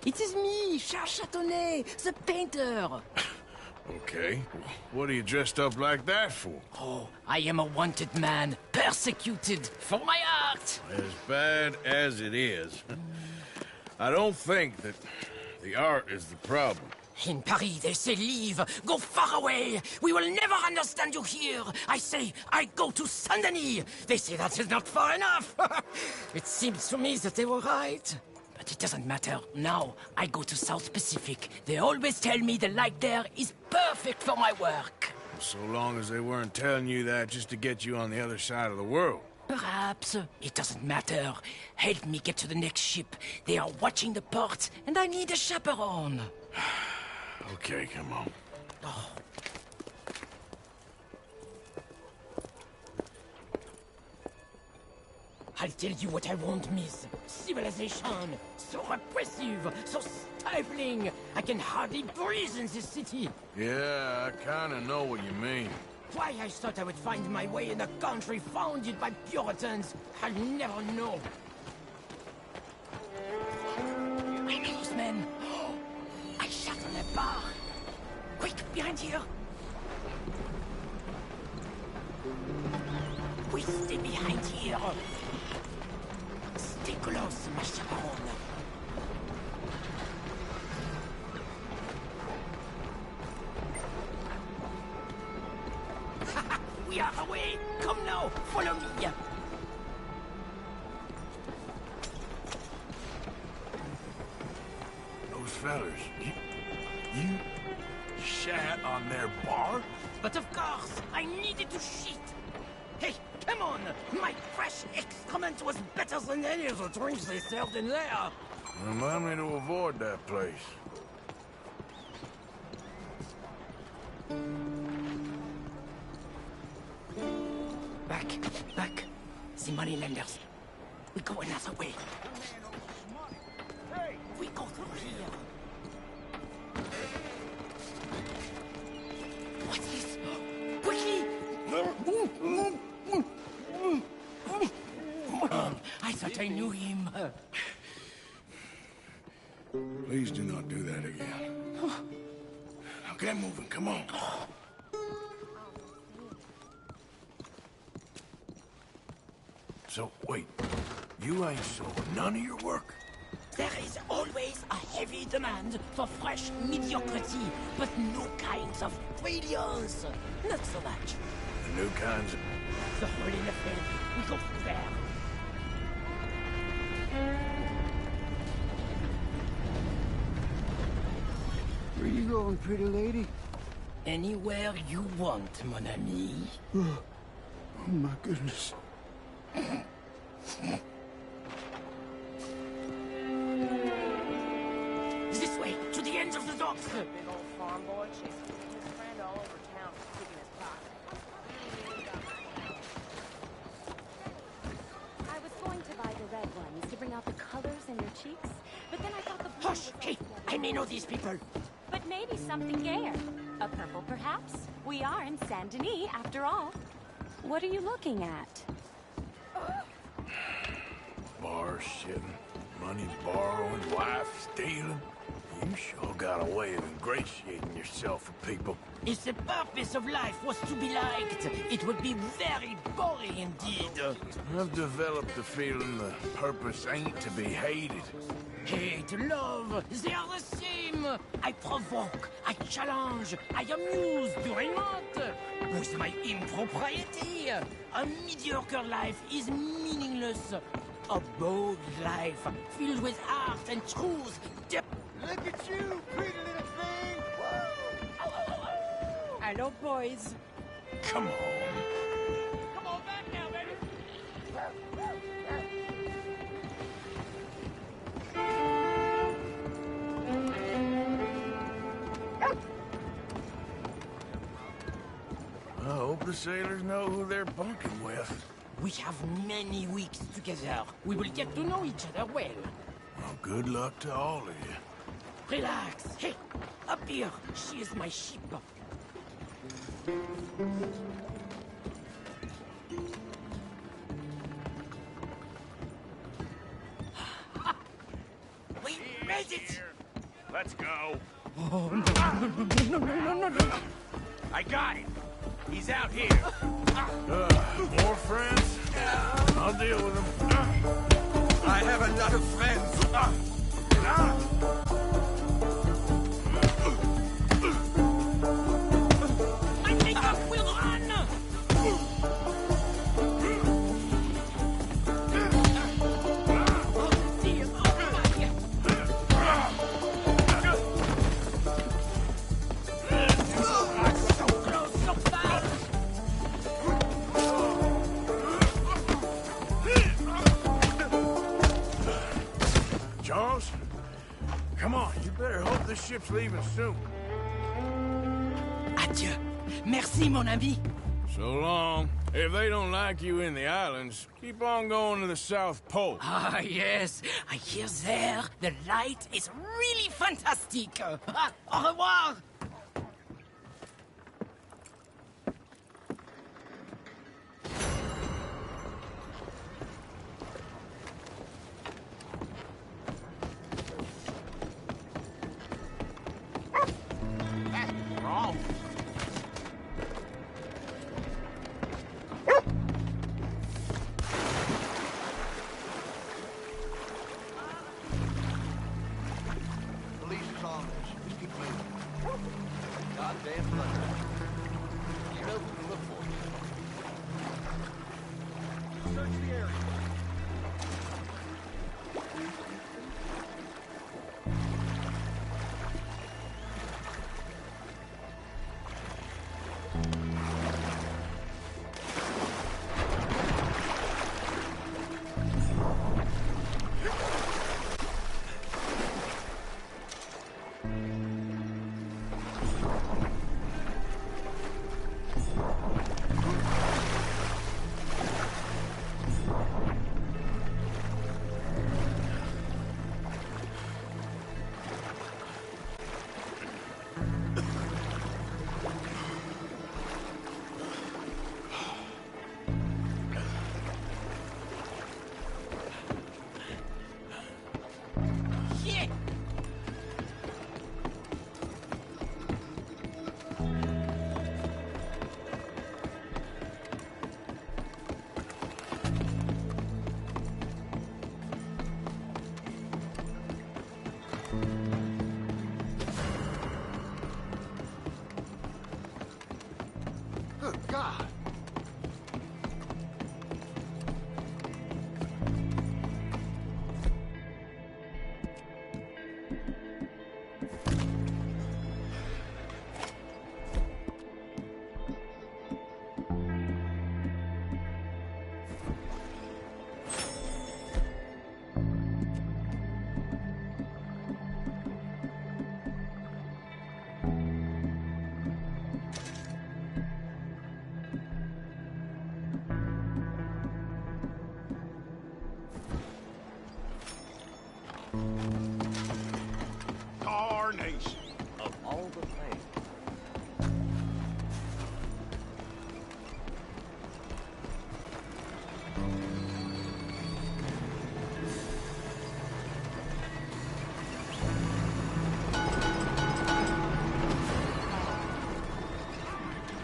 It is me, Charles Chatonnet, the painter. Okay. What are you dressed up like that for? Oh, I am a wanted man, persecuted for my art. As bad as it is, I don't think that the art is the problem. In Paris, they say leave, go far away. We will never understand you here. I say, I go to Saint-Denis. They say that is not far enough. It seems to me that they were right. But it doesn't matter. Now, I go to South Pacific. They always tell me the light there is perfect for my work. So long as they weren't telling you that just to get you on the other side of the world. Perhaps. It doesn't matter. Help me get to the next ship. They are watching the port, and I need a chaperone. Okay, come on. Oh. I'll tell you what I want, miss. Civilization. So repressive, so stifling. I can hardly breathe in this city. Yeah, I kinda know what you mean. Why I thought I would find my way in a country founded by Puritans, I'll never know. I'm a horseman. I shot on a bar. Quick, behind here. We stay behind here. Stay close, my chaperone. We are away. Come now, follow me. Those fellas, you shat on their bar? But of course, I needed to shit. Hey, come on! My fresh excrement was better than any of the drinks they served in there. Remind me to avoid that place. Back. The moneylenders. We go another way. We go through here. What's this? Quickly! I thought I knew him. Please do not do that again. Now get moving, come on. So, wait. You ain't sold none of your work? There is always a heavy demand for fresh mediocrity, but no kinds of brilliance. Not so much. The new kinds of... The hole in the bed. We go through there. Where you going, pretty lady? Anywhere you want, mon ami. Oh my goodness. This way, to the end of the docks. Big old farm boy chasing his friend all over town, kicking his pocket. I was going to buy the red ones to bring out the colors in your cheeks, but then I thought the blue Hush! Hey, I may know these people. But maybe something gayer. A purple, perhaps? We are in Saint-Denis, after all. What are you looking at? Bar sitting, money borrowing, wife stealing. You sure got a way of ingratiating yourself for people. If the purpose of life was to be liked, it would be very boring indeed. I've developed the feeling the purpose ain't to be hated. Hate, love, they are the same. I provoke, I challenge, I amuse, do I not? With my impropriety, a mediocre life is meaningless. A bold life, filled with art and truth. Look at you, pretty little thing! Hello, boys. Come on. Come on back now, baby! I hope the sailors know who they're bunking with. We have many weeks together. We will get to know each other well. Well, good luck to all of you. Relax. Hey, up here. She is my ship. We made it! Let's go. Oh, no. I got it. He's out here. More friends? I'll deal with them. I have a lot of friends. My makeup will run! Oh, dear. So close, so fast! Charles? Come on, you better hope this ship's leaving soon. Adieu. Merci, mon ami. So long. If they don't like you in the islands, keep on going to the South Pole. Ah, yes. I hear there the light is really fantastic. Au revoir. Wrong. Police is on this. Just keep moving. Goddamn thunder. You know who to look for. Search the area. Shit. Good God. Tarnation. Of all the things.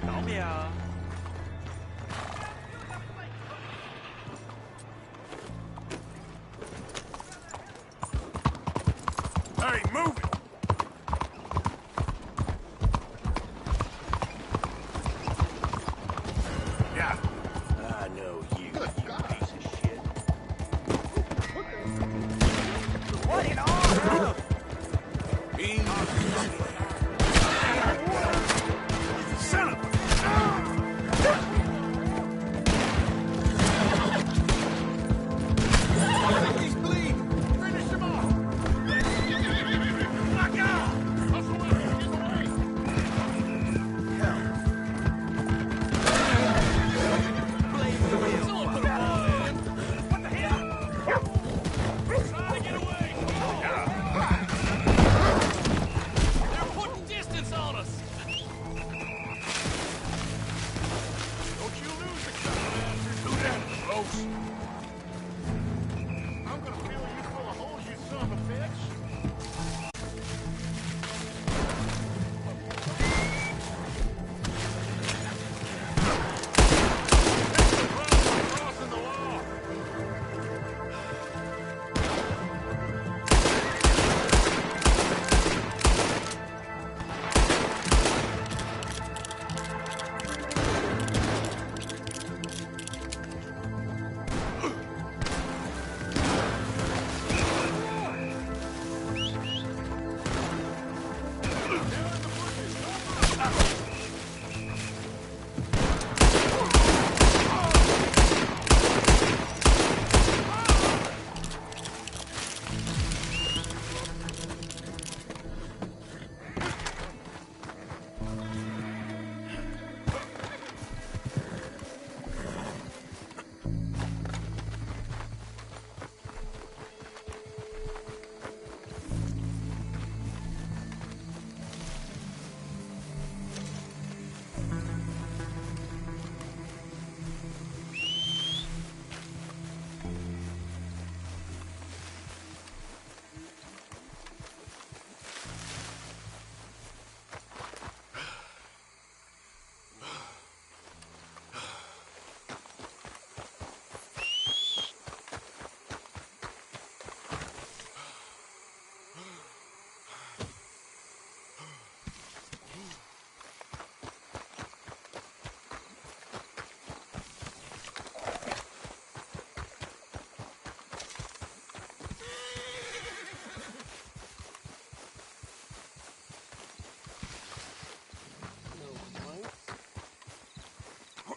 Come here. Hey, move it! Yeah. I know you, you piece of shit. What in all? Easy. Son of a... He's bleeding. Finish him off. Knock out! Hustle away! What the hell? Try to get away! They're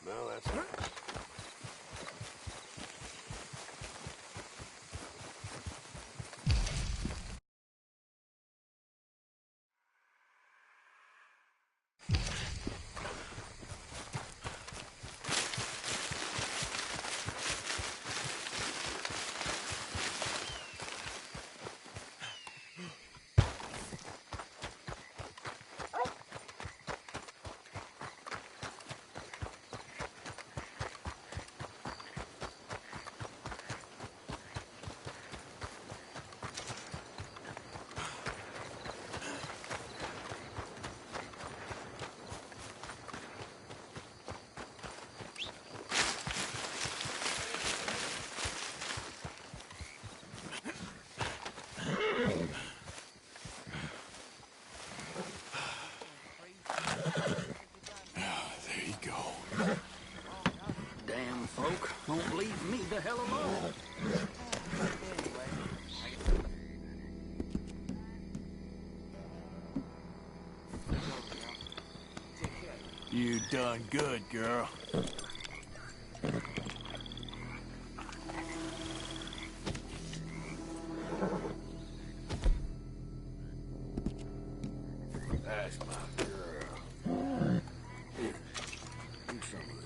No, that's not. There you go. Damn folk won't leave me the hell alone. You done good, girl. That's my girl. Here, eat some of this.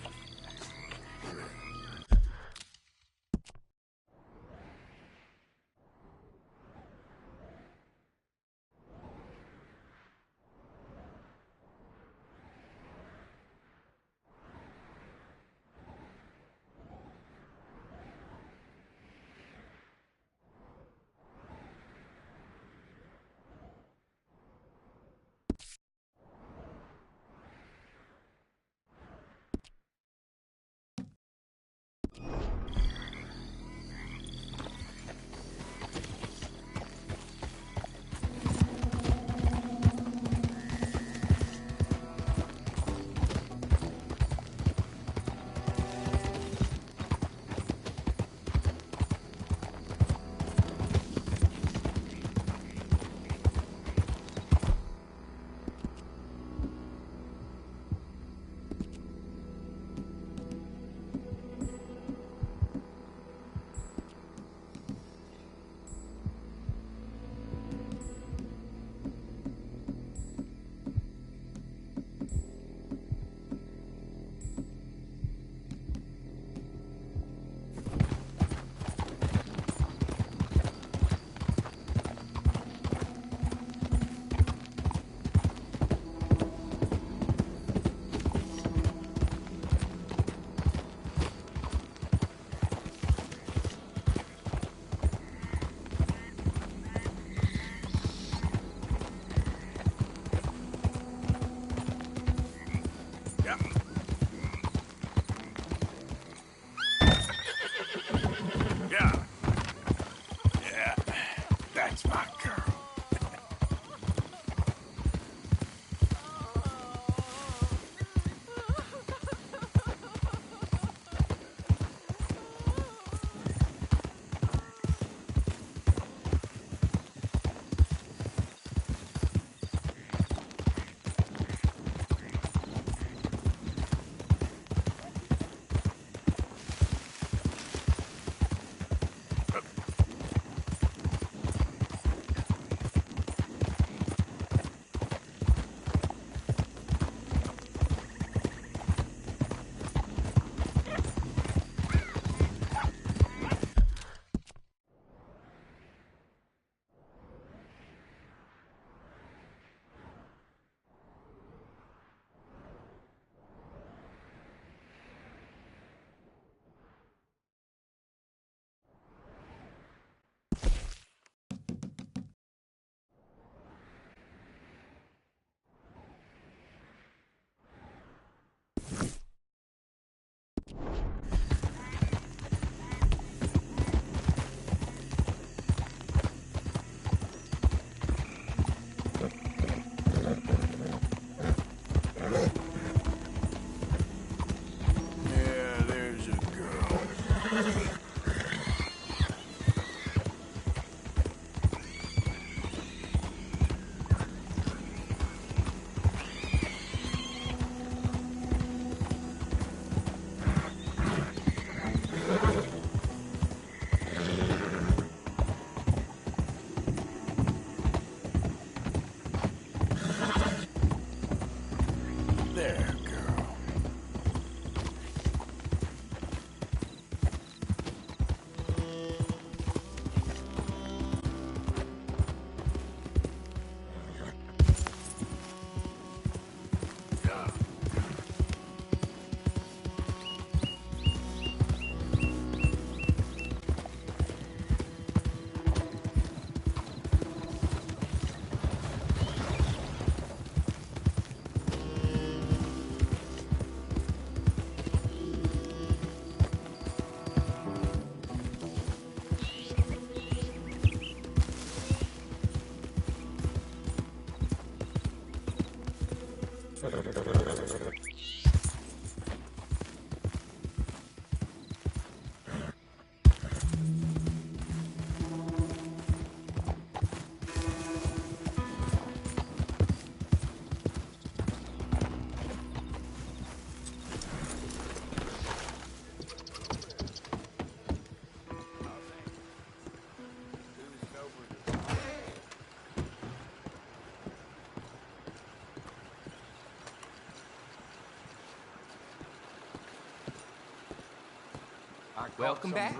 Welcome back.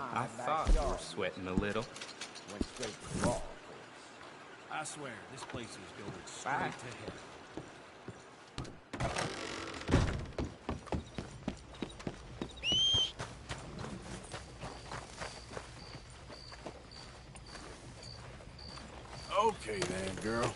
I thought you were sweating a little. Went straight to the wall. I swear, this place is going straight to hell. Okay then, girl.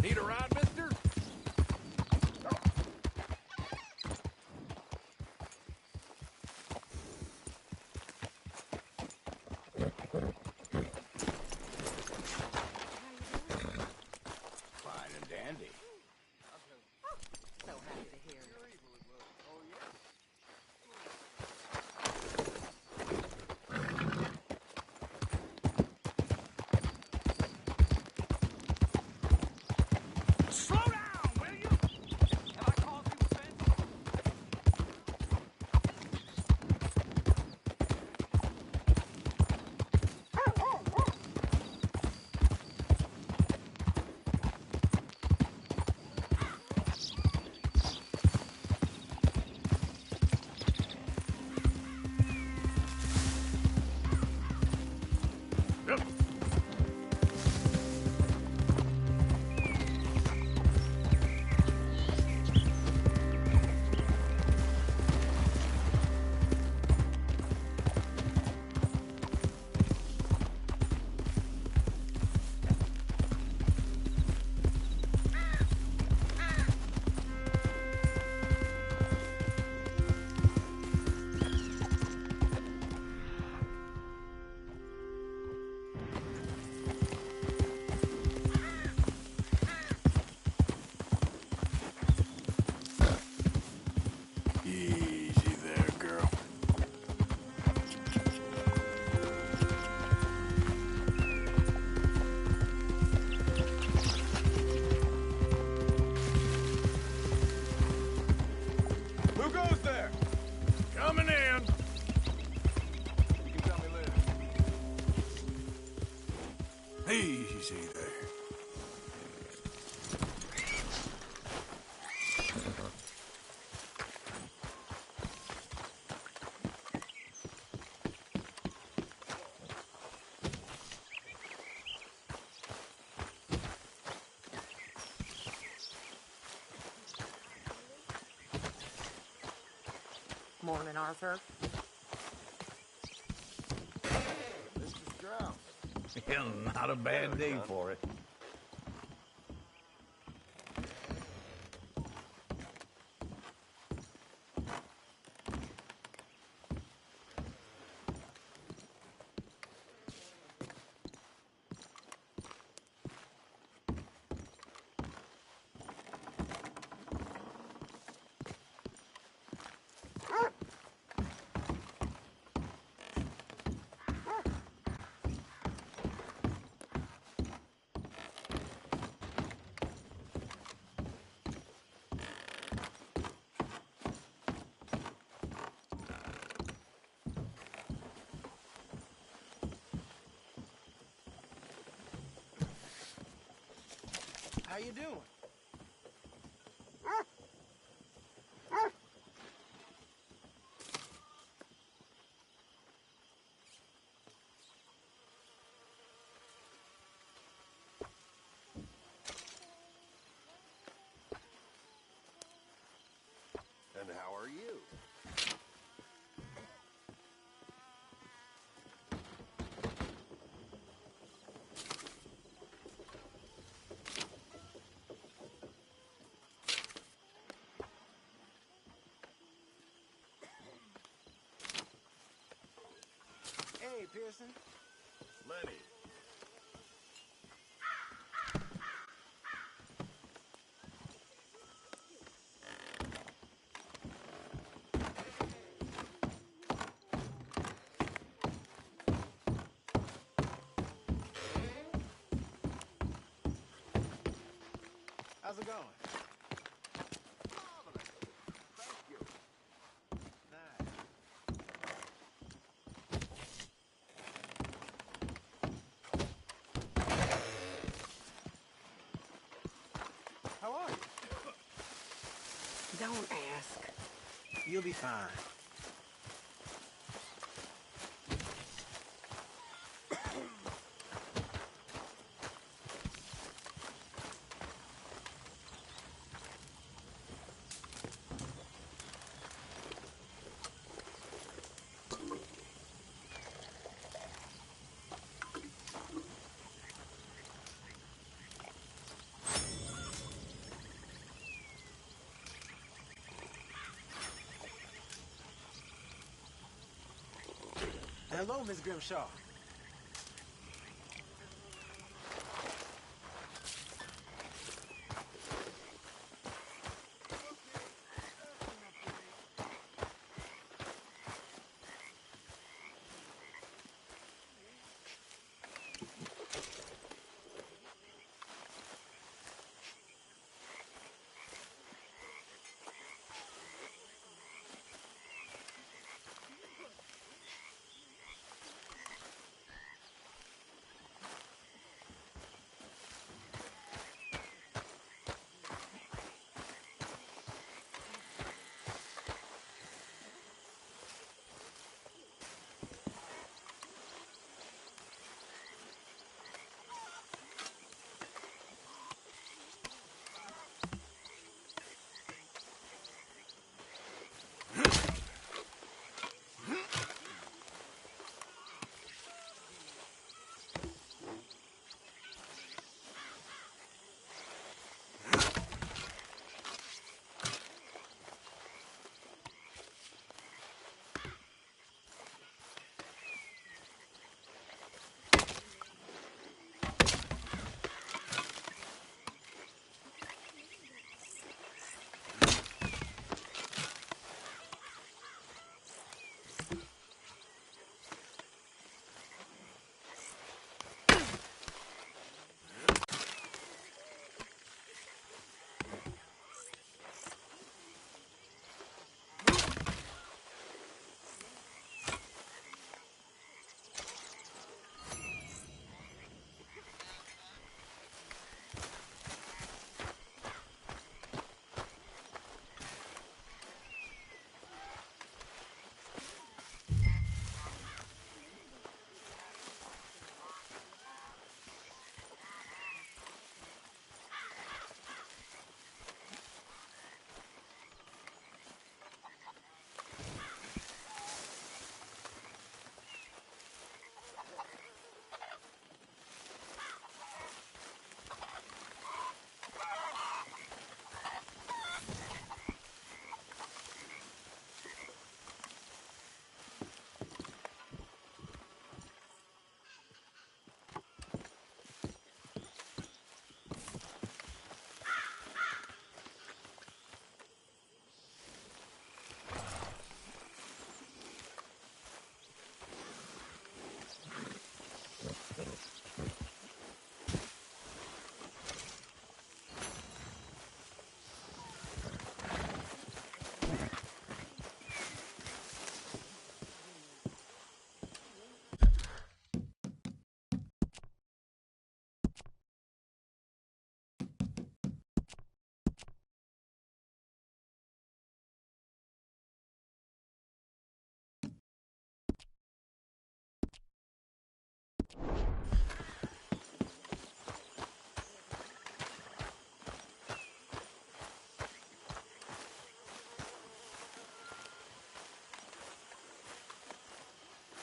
Need a ride, mister? Fine and dandy. So happy to hear it. Slow down, will you? Have I caused you offense? Yep. Easy there, girl. Who goes there? Coming in. You can tell me later. Easy there. Morning, Arthur. Mr. Strauss. Yeah, not a bad day for it. How you doing? Pearson? Lenny. How's it going? Marvelous. Thank you. Nice. How are you? Don't ask. You'll be fine. Hello, Miss Grimshaw.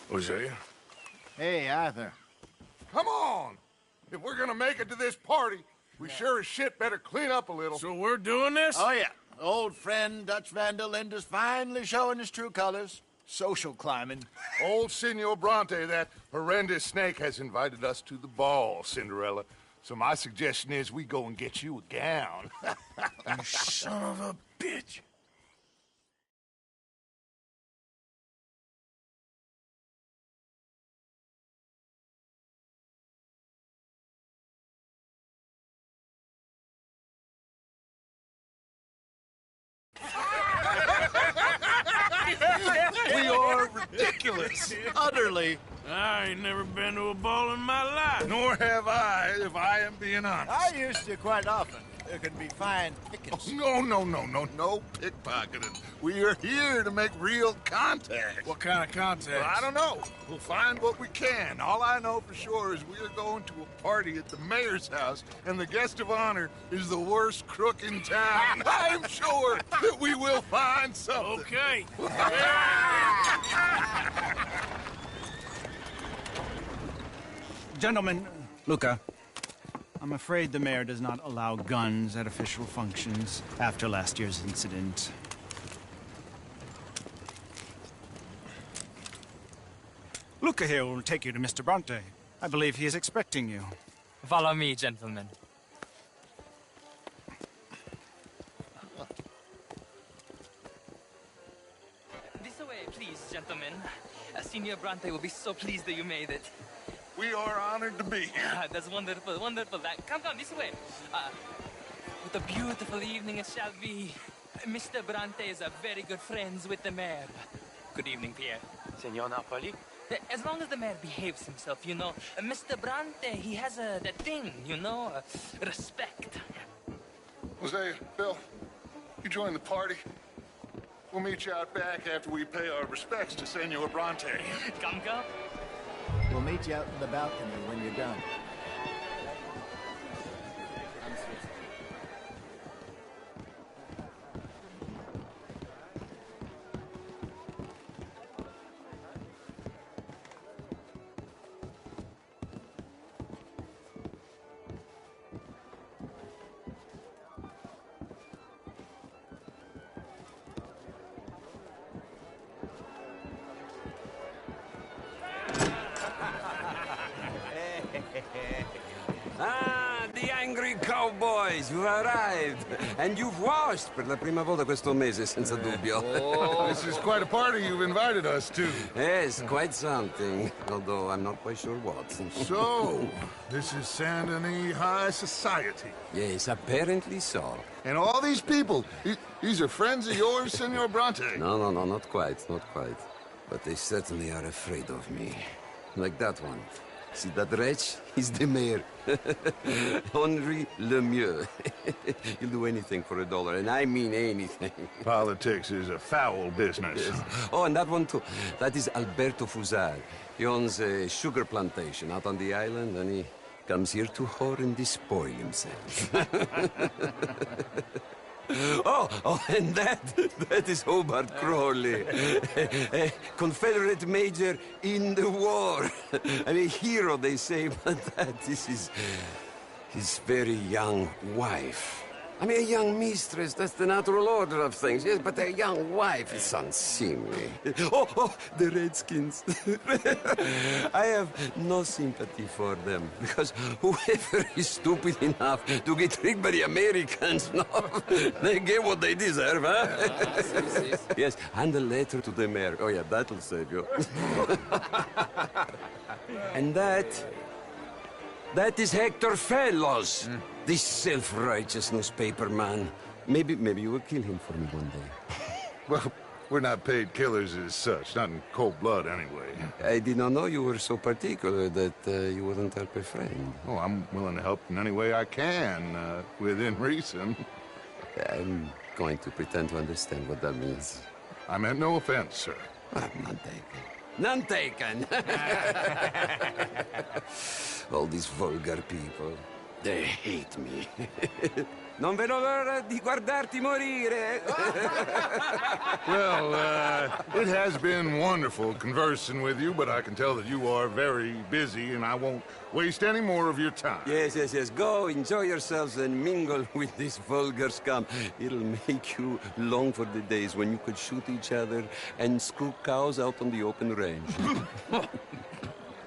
Hosea? Hey, Arthur. Come on! If we're gonna make it to this party, we sure as shit better clean up a little. So we're doing this? Oh, yeah. Old friend Dutch Van der Linde's finally showing his true colors. social climbing. Old Senor Bronte, that horrendous snake, has invited us to the ball, Cinderella. So my suggestion is we go and get you a gown. You son of a bitch. We are ridiculous. Utterly. I ain't never been to a ball in my life. Nor have I, if I am being honest. I used to quite often. There can be fine pickings. No pickpocketing. We are here to make real contact. What kind of contact? Well, I don't know. We'll find what we can. All I know for sure is we are going to a party at the mayor's house, and the guest of honor is the worst crook in town. I'm sure that we will find something. Okay. Gentlemen, Luca, I'm afraid the mayor does not allow guns at official functions after last year's incident. Luca here will take you to Mr. Bronte. I believe he is expecting you. Follow me, gentlemen. This way, please, gentlemen. Senor Bronte will be so pleased that you made it. We are honored to be here. That's wonderful, wonderful. Come this way. What a beautiful evening it shall be. Mr. Bronte is a very good friends with the mayor. Good evening, Pierre. Senor Napoli? As long as the mayor behaves himself, you know. Mr. Bronte, he has that thing, you know, respect. Jose, Bill, you join the party. We'll meet you out back after we pay our respects to Senor Bronte. Come. We'll meet you out in the balcony when you're done. The angry cowboys, you've arrived. And you've washed per la prima volta questo mese, senza dubbio. This is quite a party you've invited us to. Yes, quite something. Although I'm not quite sure what. So, this is Saint Denis High Society. Yes, apparently so. And all these people, these are friends of yours, Senor Bronte? No, not quite. But they certainly are afraid of me. Like that one. See that wretch? He's the mayor. Henri Lemieux. He'll do anything for $1, and I mean anything. Politics is a foul business. Yes. Oh, and that one too. That is Alberto Fusar. He owns a sugar plantation out on the island, and he comes here to whore and despoil himself. Oh, and that is Hobart Crawley, a Confederate major in the war. I mean, a hero, they say, but that is his very young wife. I mean, a young mistress, that's the natural order of things, yes, but a young wife is unseemly. Oh, the Redskins. I have no sympathy for them, because whoever is stupid enough to get tricked by the Americans, no, they get what they deserve, huh? Yes, and a letter to the mayor. Oh, yeah, that'll save you. And that is Hector Fellows. This self-righteous newspaper man. Maybe you will kill him for me one day. Well, we're not paid killers as such, not in cold blood anyway. I did not know you were so particular that you wouldn't help a friend. Oh, I'm willing to help in any way I can, within reason. I'm going to pretend to understand what that means. I meant no offense, sir. None taken. None taken! All these vulgar people. They hate me. Non vedo l'ora di guardarti morire. Well, it has been wonderful conversing with you, but I can tell that you are very busy, and I won't waste any more of your time. Yes, yes, yes. Go, enjoy yourselves, and mingle with this vulgar scum. It'll make you long for the days when you could shoot each other and screw cows out on the open range.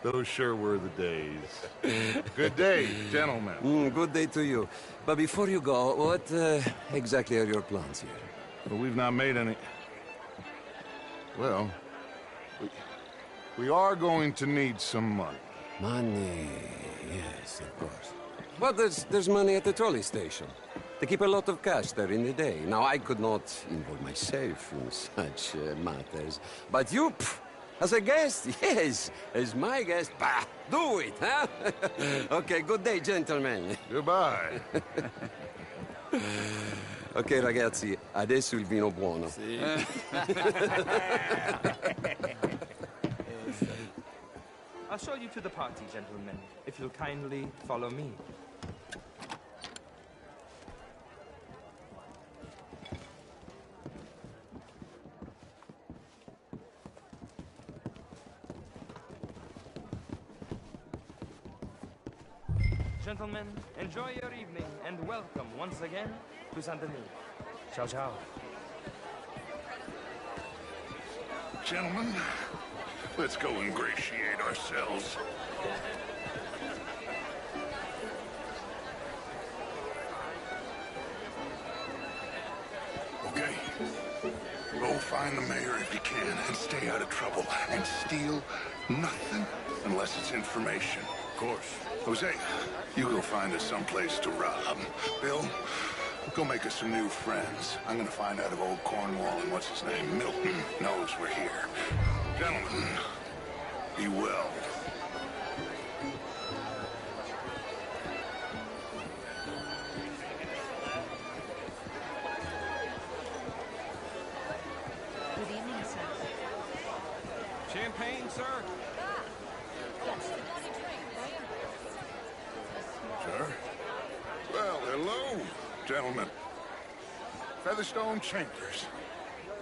Those sure were the days. Good day, gentlemen. Good day to you. But before you go, what exactly are your plans here? Well, we've not made any... Well, we are going to need some money. Money, yes, of course. But there's money at the trolley station. They keep a lot of cash there in the day. Now, I could not involve myself in such matters. But you... As a guest? Yes. As my guest? Bah! Do it, huh? Okay, good day, gentlemen. Goodbye. Ok, ragazzi, adesso il vino buono. Sì. I'll show you to the party, gentlemen, if you'll kindly follow me. Gentlemen, enjoy your evening, and welcome once again to Saint-Denis. Ciao, ciao. Gentlemen, let's go ingratiate ourselves. Okay. Go find the mayor if you can, and stay out of trouble. And steal nothing unless it's information. Of course. Jose, you go find us someplace to rob. Bill, go make us some new friends. I'm gonna find out if old Cornwall and what's his name, Milton, knows we're here. Gentlemen, be well. Good evening, sir. Champagne, sir? Sir? Well, hello, gentlemen. Featherstone Chambers.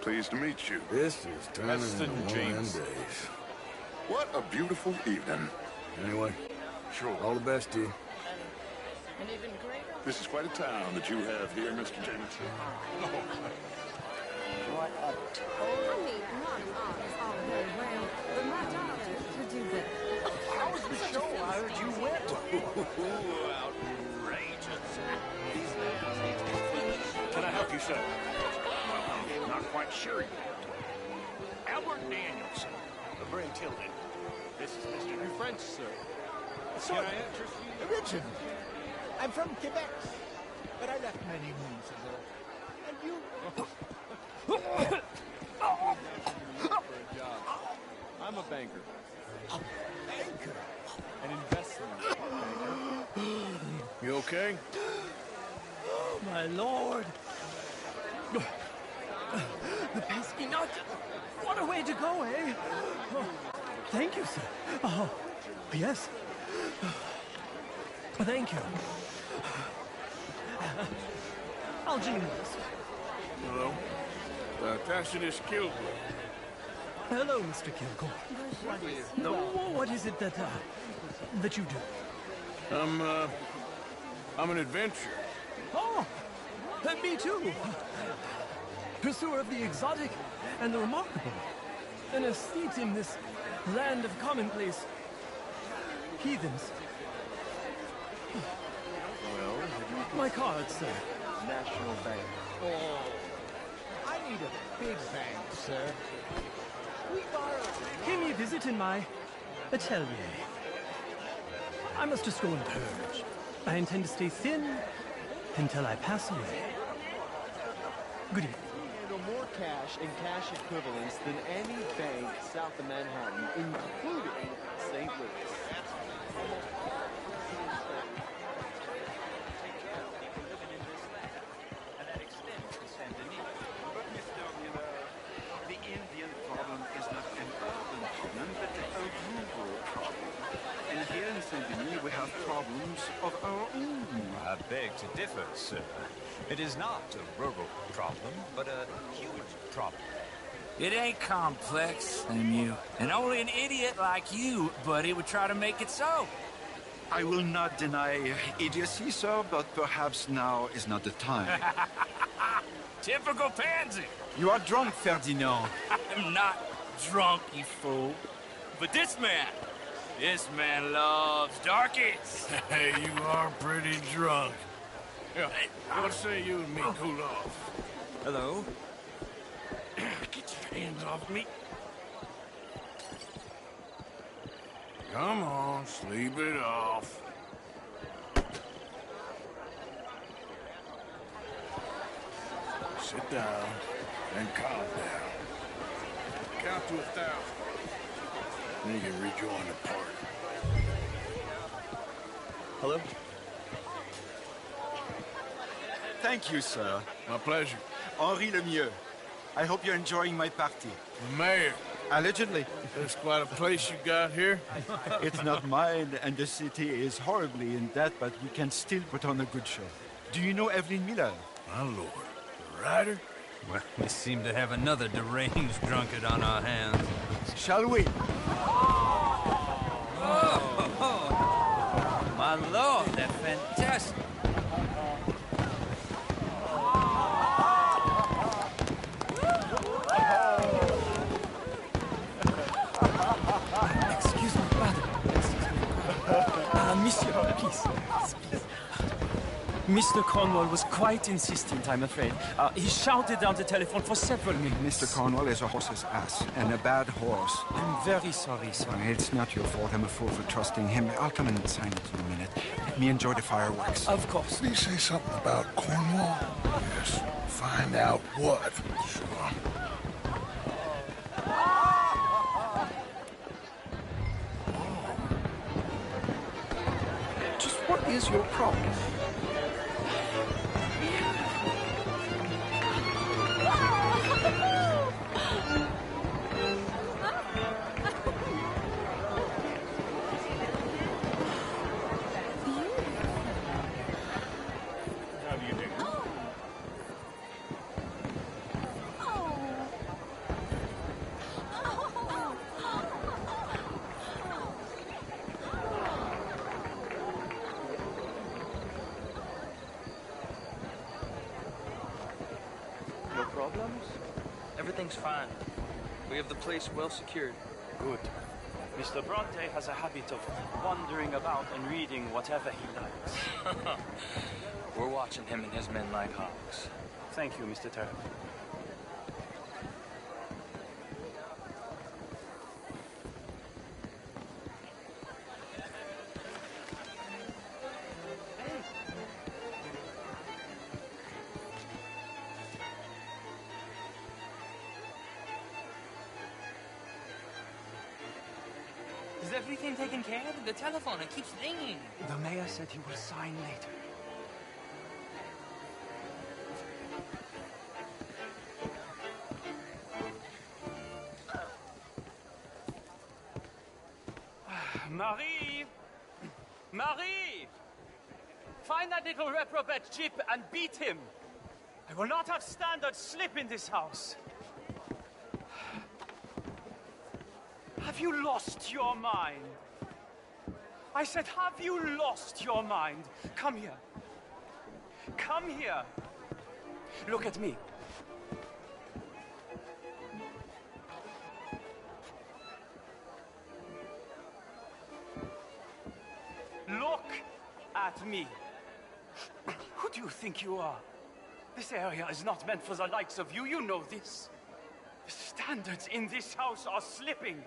Pleased to meet you. This is turning into one of them days. What a beautiful evening. Anyway, Sure. all the best to you. And even greater. This is quite a town that you have here, Mr. Jameson. What a I mean, not art is all very well, but my daughter would do better. How was the show I heard you went to? Outrageous. Can I help you, sir? Well, not quite sure yet. Albert Danielson, of Bryn Tilden. This is Mr. You're French, sir. Can I interest you? Originally, I'm from Quebec, but I left many moons ago. And you? For a job. I'm a banker. A banker? An investment banker. You okay? Oh, my lord. The pesky nut. What a way to go, eh? Oh, thank you, sir. Oh, yes. Thank you. Algiers. Hello. Tacitus Kilgore. Hello, Mr. Kilgore. What is it that you do? I'm an adventurer. Oh, me too. Pursuer of the exotic and the remarkable. An aesthete in this land of commonplace heathens. Well, My card, sir. National Bank. Oh, I need a big bank, sir. We borrow. Pay me a visit in my atelier. I must just go and purge. I intend to stay thin until I pass away. Good evening. Handle more cash and cash equivalents than any bank south of Manhattan, including St. Louis. The Indian problem is not an urban problem, but a rural problem. And here in Saint-Denis, we have problems of our own. beg to differ, sir. It is not a rural problem, but a human problem. It ain't complex, Senor. And only an idiot like you, buddy, would try to make it so. I will not deny idiocy, sir, but perhaps now is not the time. Typical pansy. You are drunk, Ferdinand. I'm not drunk, you fool. But this man loves darkies. Hey, you are pretty drunk. Yeah, what say you and me cool off? Hello? Get your hands off me. Come on, sleep it off. Sit down and calm down. Count to 1,000. Then you can rejoin the party. Hello? Thank you, sir. My pleasure. Henri Lemieux. I hope you're enjoying my party. The mayor. Allegedly. That's quite a place you got here. It's not mine, and the city is horribly in debt, but we can still put on a good show. Do you know Evelyn Miller? My lord. The writer? Well, we seem to have another deranged drunkard on our hands. Shall we? Oh, my lord, that's fantastic. Excuse me, pardon. Monsieur, please. Mr. Cornwall was quite insistent, I'm afraid. He shouted down the telephone for several minutes. Mr. Cornwall is a horse's ass, and a bad horse. I'm very sorry, sir. It's not your fault. I'm a fool for trusting him. I'll come and sign it in a minute. Let me enjoy the fireworks. Of course. Did he say something about Cornwall? Yes. Find out what. Sure. Just what is your problem? Everything's fine. We have the place well secured. Good. Mr. Bronte has a habit of wandering about and reading whatever he likes. We're watching him and his men like hawks. Thank you, Mr. Turner. Is everything taken care of? The telephone, it keeps ringing. The mayor said he will sign later. Marie! Marie! Find that little reprobate Chip and beat him. I will not have standards slip in this house. Have you lost your mind? I said, have you lost your mind? Come here. Come here. Look at me. Look at me. Who do you think you are? This area is not meant for the likes of you. You know this. The standards in this house are slipping.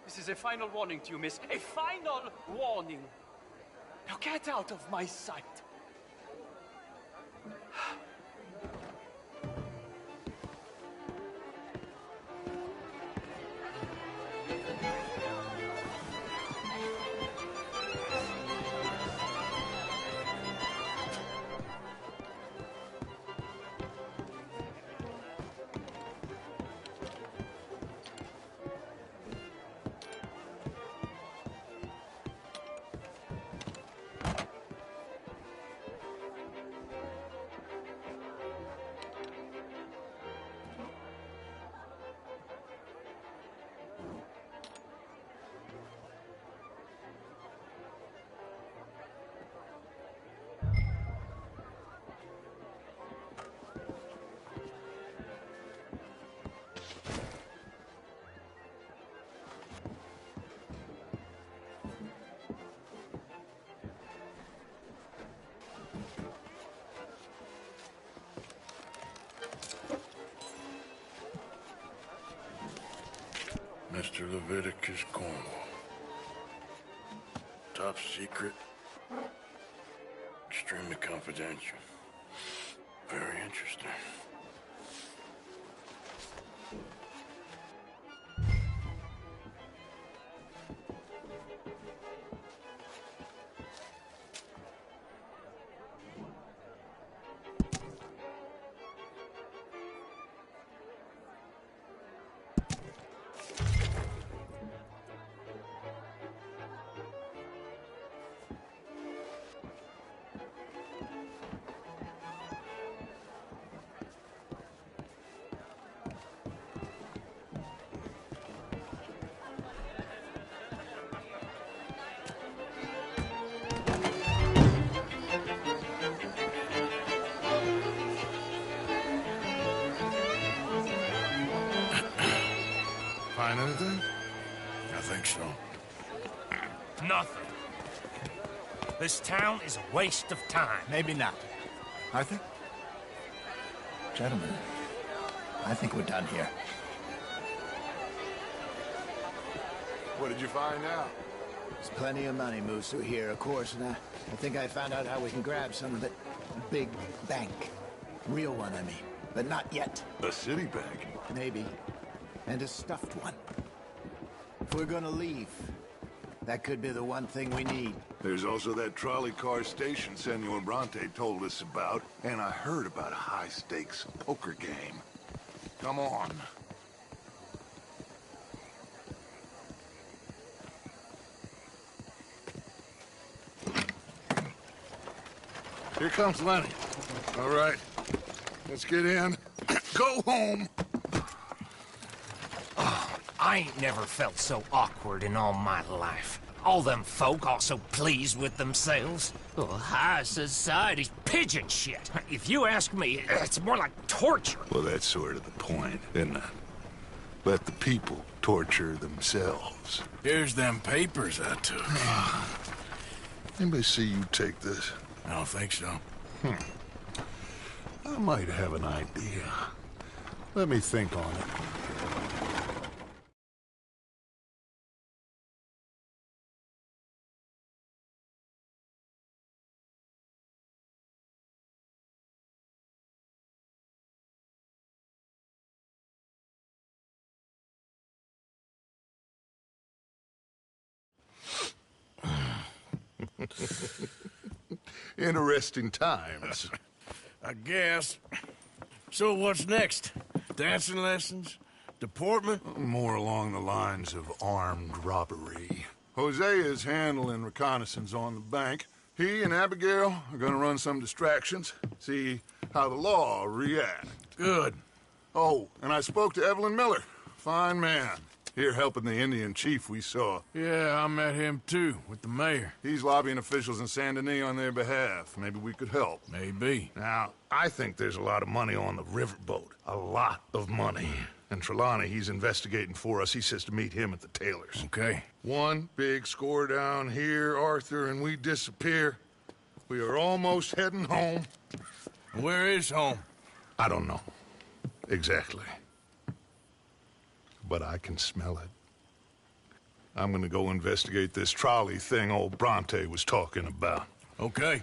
This is a final warning to you, miss. A final warning. Now get out of my sight. Mr. Leviticus Cornwall. Top secret. Extremely confidential. Very interesting. Find anything? I think so. Nothing. This town is a waste of time. Maybe not. Arthur? Gentlemen, I think we're done here. What did you find out? There's plenty of money moves through here, of course, and I think I found out how we can grab some of it. A big bank. Real one, I mean. But not yet. A city bank? Maybe. And a stuffed one. If we're gonna leave, that could be the one thing we need. There's also that trolley car station Senor Bronte told us about, and I heard about a high-stakes poker game. Come on. Here comes Lenny. All right, let's get in. Go home. I ain't never felt so awkward in all my life. All them folk all so pleased with themselves. Oh, high society's pigeon shit. If you ask me, it's more like torture. Well, that's sort of the point, isn't it? Let the people torture themselves. Here's them papers I took. Anybody see you take this? I don't think so. I might have an idea. Let me think on it. Interesting times. I guess. So what's next? Dancing lessons? Deportment? More along the lines of armed robbery. Hosea is handling reconnaissance on the bank. He and Abigail are gonna run some distractions, see how the law reacts. Good. Oh, and I spoke to Evelyn Miller. Fine man. Here helping the Indian chief we saw. Yeah, I met him too, with the mayor. He's lobbying officials in Saint Denis on their behalf. Maybe we could help. Maybe. Now, I think there's a lot of money on the riverboat. A lot of money. And Trelawney, he's investigating for us. He says to meet him at the Taylor's. Okay. One big score down here, Arthur, and we disappear. We are almost heading home. Where is home? I don't know. Exactly. But I can smell it. I'm gonna go investigate this trolley thing old Bronte was talking about. Okay.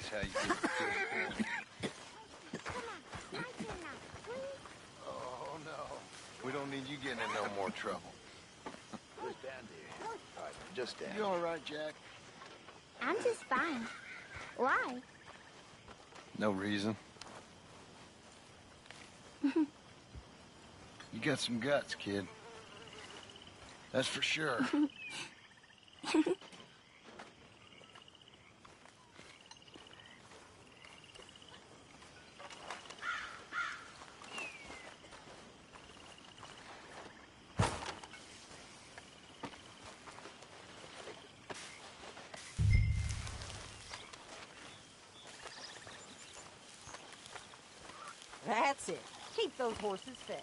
How you get it. Oh, no. We don't need you getting in no more trouble. Just down there. All right, just down. You all right, Jack? I'm just fine. Why? No reason. You got some guts, kid. That's for sure. That's it. Keep those horses fed.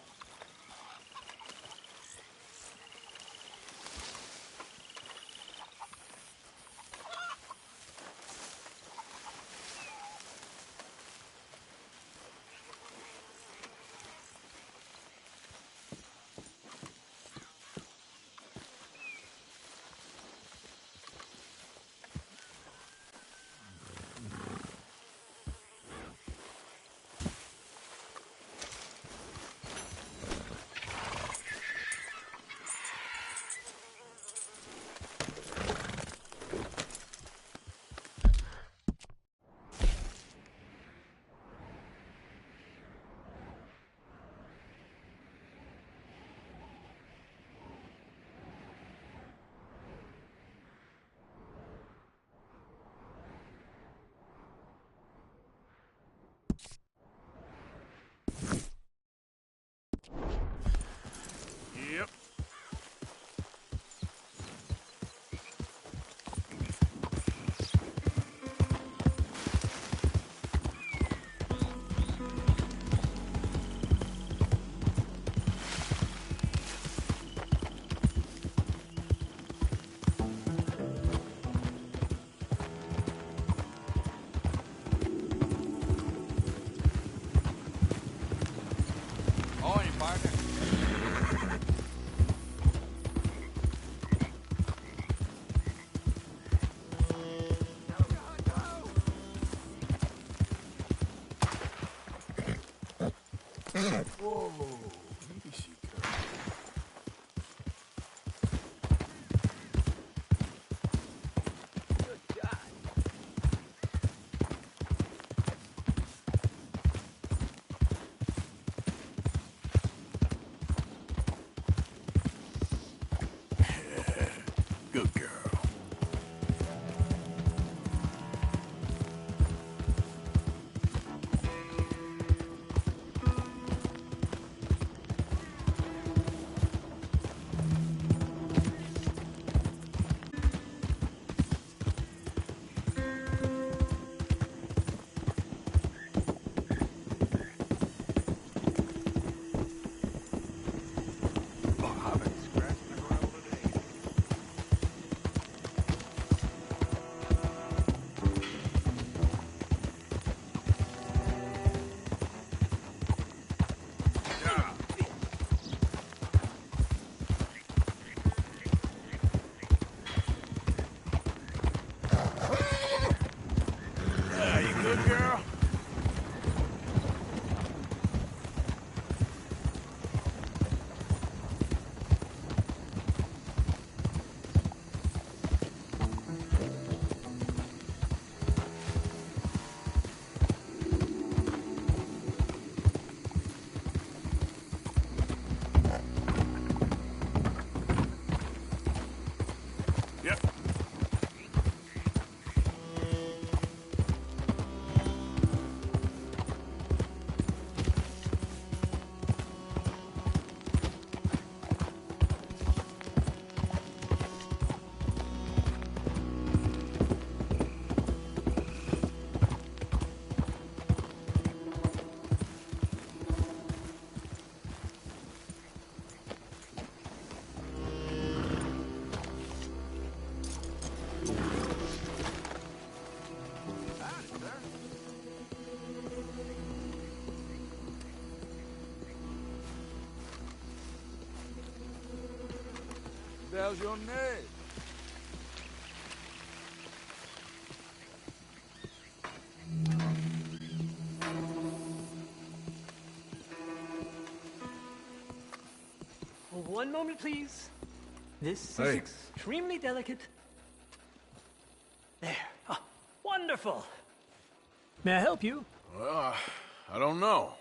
Yep. On you, partner. Whoa. Easy, girl. Good God. Good girl. the hell's your name? One moment, please. This Hey. is extremely delicate. There. Ah, wonderful. May I help you? Well, I don't know.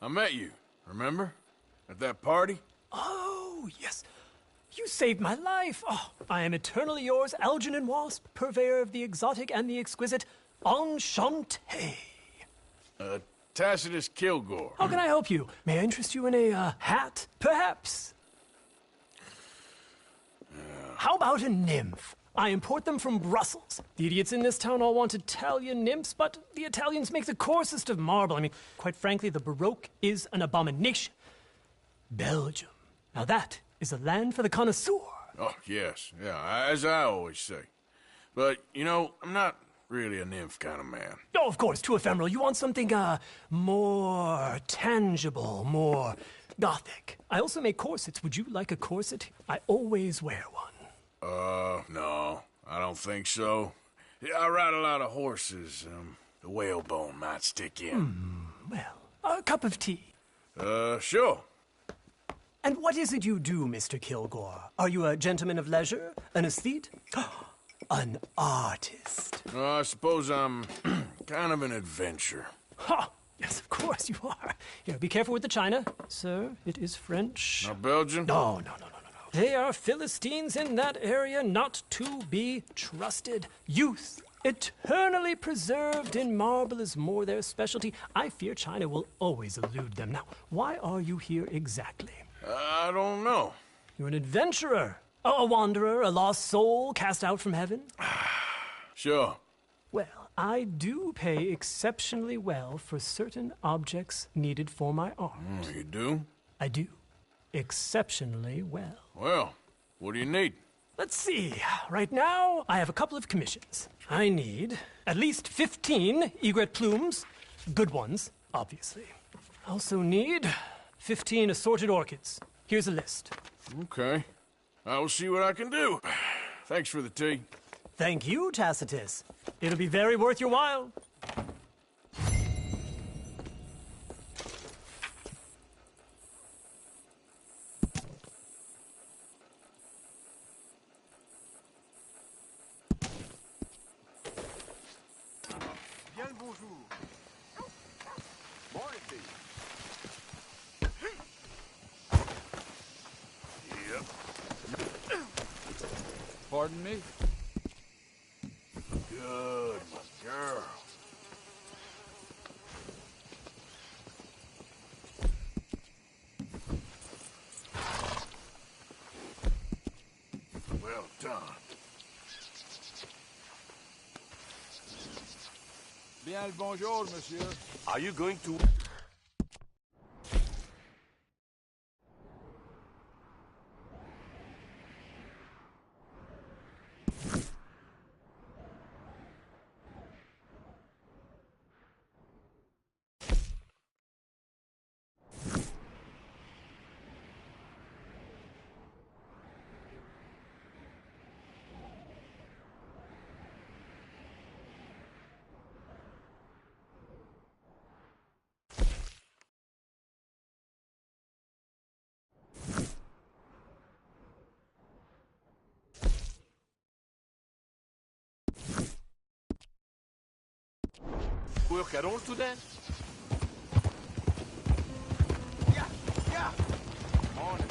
I met you, remember? At that party? Oh, yes. You saved my life. Oh, I am eternally yours, Algernon Wasp, purveyor of the exotic and the exquisite. Enchanté. Tacitus Kilgore. How can I help you? May I interest you in a hat, perhaps? How about a nymph? I import them from Brussels. The idiots in this town all want Italian nymphs, but the Italians make the coarsest of marble. I mean, quite frankly, the Baroque is an abomination. Belgium. Now that is a land for the connoisseur. Oh, yes. Yeah, as I always say. But, you know, I'm not really a nymph kind of man. Oh, of course, too ephemeral. You want something, more tangible, more gothic. I also make corsets. Would you like a corset? I always wear one. No, I don't think so. Yeah, I ride a lot of horses. The whalebone might stick in. Well, a cup of tea. Sure. And what is it you do, Mr. Kilgore? Are you a gentleman of leisure? An aesthete? An artist? I suppose I'm kind of an adventurer. Ha! Yes, of course you are. Here, be careful with the china. Sir, it is French. Not Belgian? No. They are Philistines in that area, not to be trusted. Youth, eternally preserved in marble, is more their specialty. I fear China will always elude them. Now, why are you here exactly? I don't know. You're an adventurer, a wanderer, a lost soul cast out from heaven? Sure. Well, I do pay exceptionally well for certain objects needed for my art. You do? I do. Exceptionally well. Well, what do you need? Let's see. Right now, I have a couple of commissions. I need at least 15 egret plumes. Good ones, obviously. I also need 15 assorted orchids. Here's a list. Okay. I will see what I can do. Thanks for the tea. Thank you, Tacitus. It'll be very worth your while. Bien le bonjour. Bronte. Yep. Pardon me? Good, my girl. Well done. Bien le bonjour, monsieur. Are you going to... Work at all today? Yeah. On it.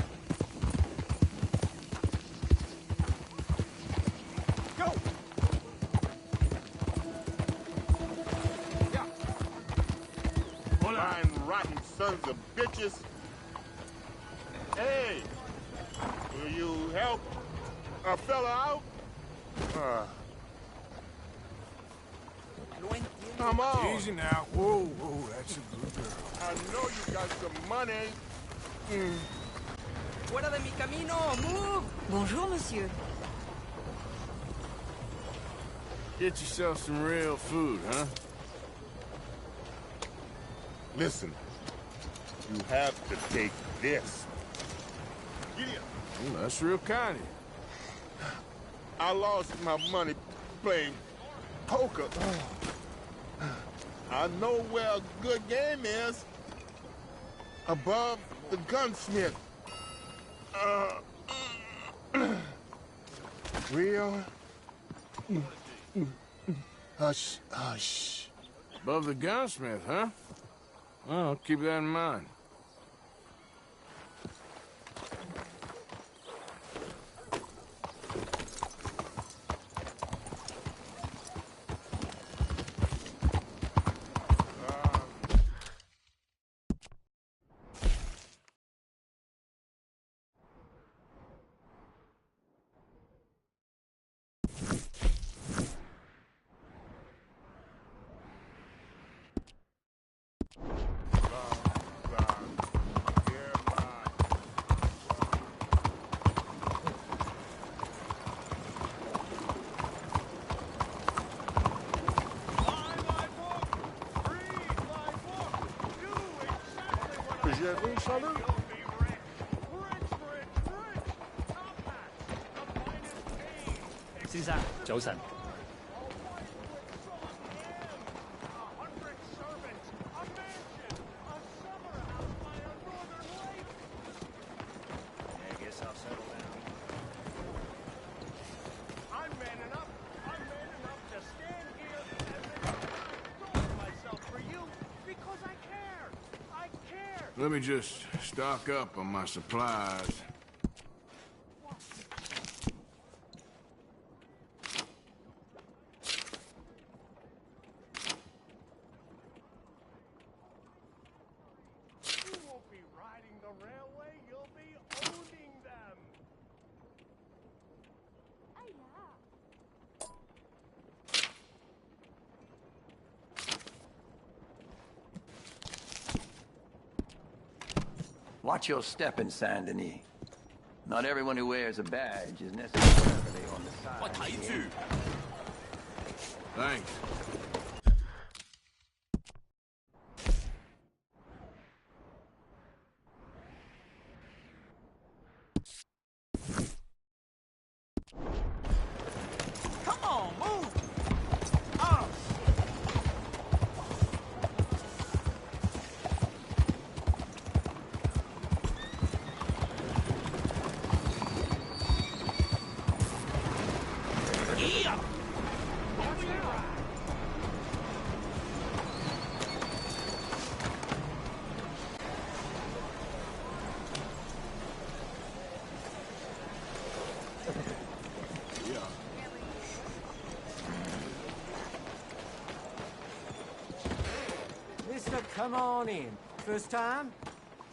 Go! Yeah. Fine, rotten sons of bitches. Hey! Will you help a fella out? Come on. Easy now. Whoa, that's a good girl. I know you got some money. Fuera de mi camino, move! Bonjour, monsieur. Get yourself some real food, huh? Listen, you have to take this. Giddy up. Well, that's real kind of you. I lost my money playing poker. I know where a good game is. Above the gunsmith. Real. Hush, hush. Above the gunsmith, huh? Well, keep that in mind.先生，早晨。Let me just stock up on my supplies. You won't be riding the railway, you'll be owning them. Watch your step in Saint Denis. Not everyone who wears a badge is necessarily on the side. Thanks. Come on, move! Oh! Yeah! Mister, come on in. First time?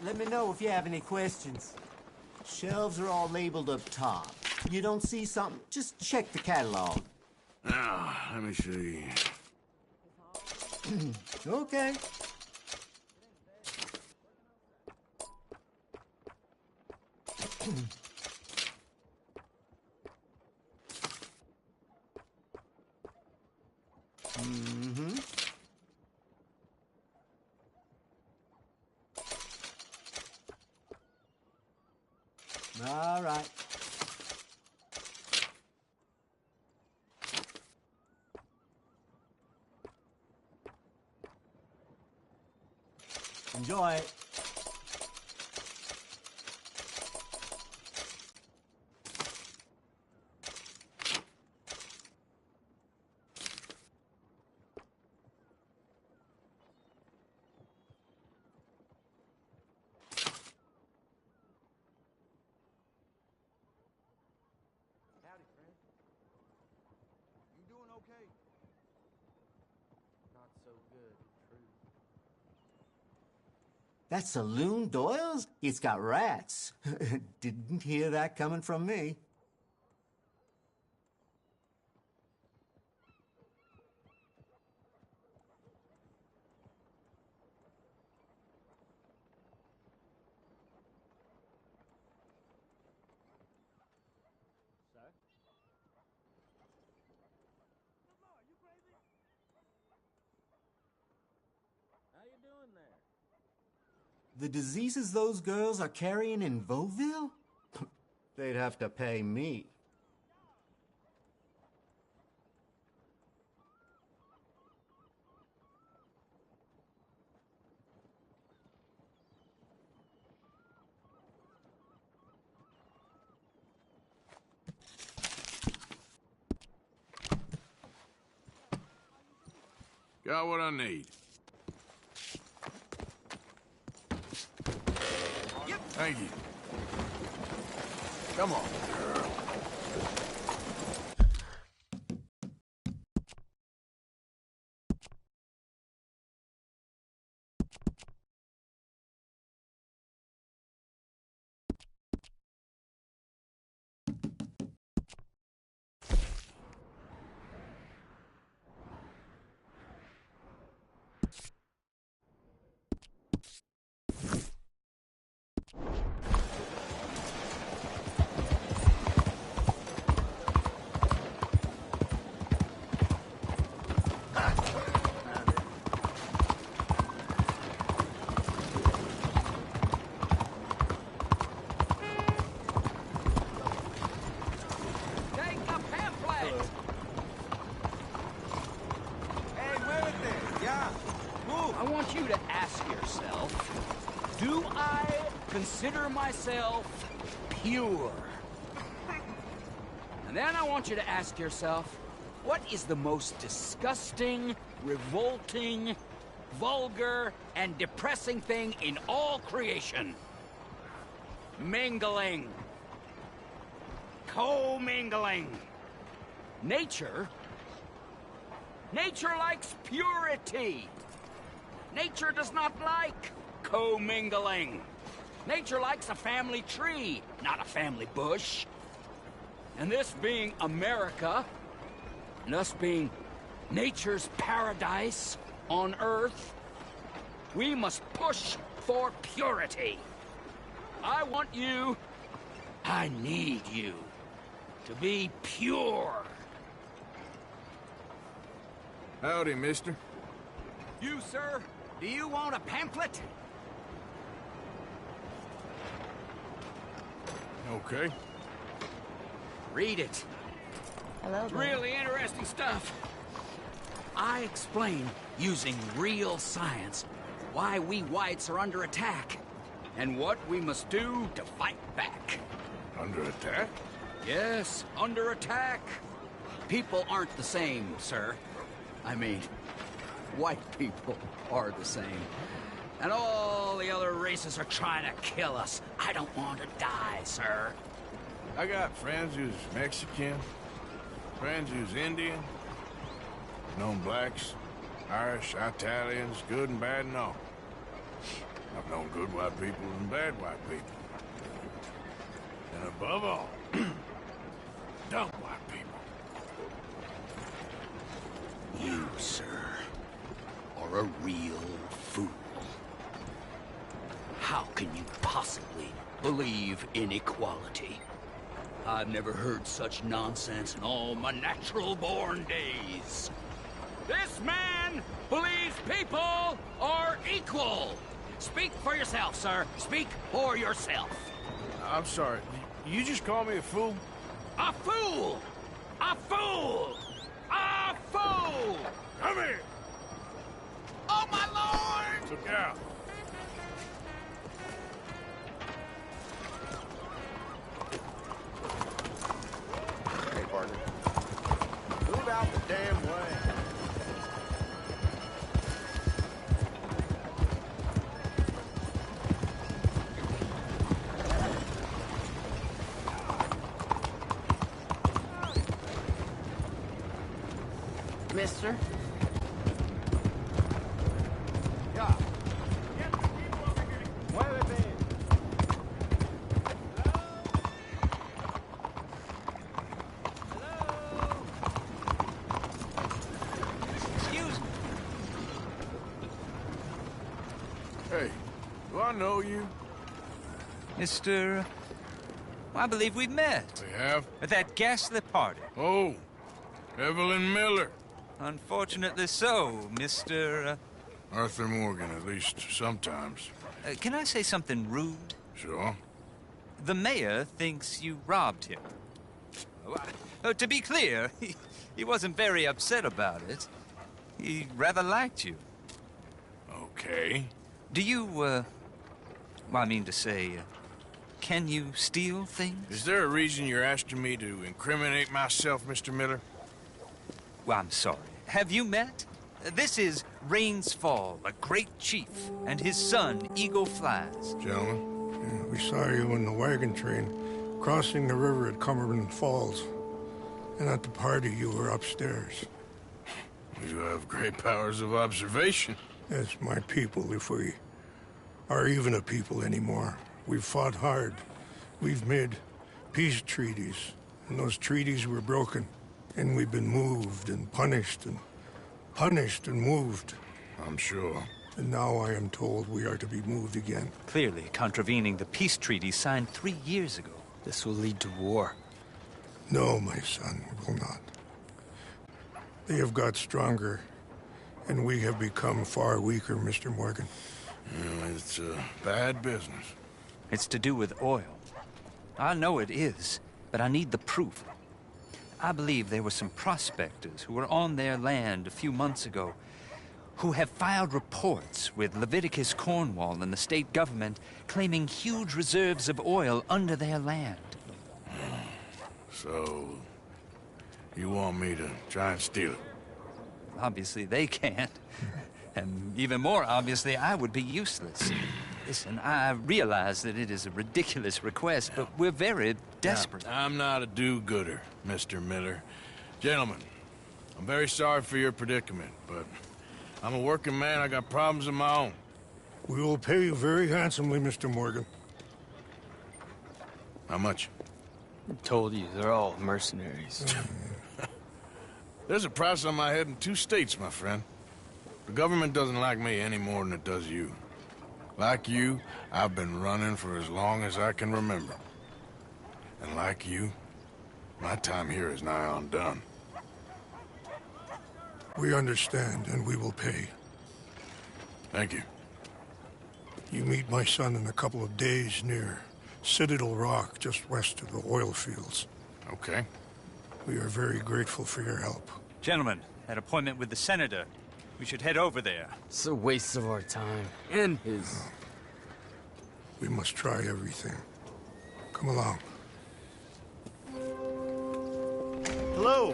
Let me know if you have any questions. Shelves are all labeled up top. You don't see something, just check the catalog. Now, let me see. Okay. Mm-hmm. All right. Enjoy it. Howdy, friend. You doing okay? Not so good, true. That saloon Doyle's? It's got rats. Didn't hear that coming from me. The diseases those girls are carrying in Vauville? They'd have to pay me. Got what I need. Thank you. Come on, girl. I want you to ask yourself, do I consider myself pure? And then I want you to ask yourself, what is the most disgusting, revolting, vulgar, and depressing thing in all creation? Mingling. Co-mingling. Nature likes purity. Nature does not like co-mingling. Nature likes a family tree, not a family bush. And this being America, and us being nature's paradise on Earth, we must push for purity. I want you, I need you, to be pure. Howdy, mister. You, sir, do you want a pamphlet? Okay. Read it. Hello, It's really interesting stuff. I explain, using real science, why we whites are under attack, and what we must do to fight back. Under attack? Yes, under attack. People aren't the same, sir. I mean, white people are the same. And all the other races are trying to kill us. I don't want to die, sir. I got friends who's Mexican, friends who's Indian, known blacks, Irish, Italians, good and bad and all. I've known good white people and bad white people. And above all, dumb white people. You, sir, are a real fool. How can you possibly believe in equality? I've never heard such nonsense in all my natural-born days. This man believes people are equal. Speak for yourself, sir. Speak for yourself. I'm sorry. You just call me a fool? A fool! A fool! A fool! Come here! Oh, my lord! Look out! Hey, partner. Move out the damn way. Mister? Yeah. Muévete. Excuse me. Hey, do I know you? Mr. I believe we met. We have? At that ghastly party. Oh, Evelyn Miller. Unfortunately so, Mr. Arthur Morgan, at least sometimes. Can I say something rude? Sure. The mayor thinks you robbed him. To be clear, he wasn't very upset about it. He rather liked you. Okay. Do you, well, I mean to say, can you steal things? Is there a reason you're asking me to incriminate myself, Mr. Miller? Well, I'm sorry. Have you met? This is Rains Fall, a great chief, and his son, Eagle Flies. Gentlemen, we saw you in the wagon train crossing the river at Cumberland Falls. And at the party, you were upstairs. You have great powers of observation. Yes, my people, if we are even a people anymore. We've fought hard. We've made peace treaties, and those treaties were broken. And we've been moved and punished and moved. I'm sure. And now I am told we are to be moved again. Clearly contravening the peace treaty signed 3 years ago. This will lead to war. No, my son, it will not. They have got stronger, and we have become far weaker, Mr. Morgan. It's bad business. It's to do with oil. I know it is, but I need the proof. I believe there were some prospectors who were on their land a few months ago who have filed reports with Leviticus Cornwall and the state government claiming huge reserves of oil under their land. So, you want me to try and steal it? Obviously they can't. And even more obviously, I would be useless. Listen, I realize that it is a ridiculous request, but we're very desperate. Now, I'm not a do-gooder, Mr. Miller. Gentlemen, I'm very sorry for your predicament, but I'm a working man. I got problems of my own. We will pay you very handsomely, Mr. Morgan. How much? I told you, they're all mercenaries. There's a price on my head in 2 states, my friend. The government doesn't like me any more than it does you. Like you, I've been running for as long as I can remember. And like you, my time here is nigh on done. We understand, and we will pay. Thank you. You meet my son in a couple of days near Citadel Rock, just west of the oil fields. Okay. We are very grateful for your help. Gentlemen, an appointment with the senator. We should head over there. It's a waste of our time. And his. We must try everything. Come along. Hello,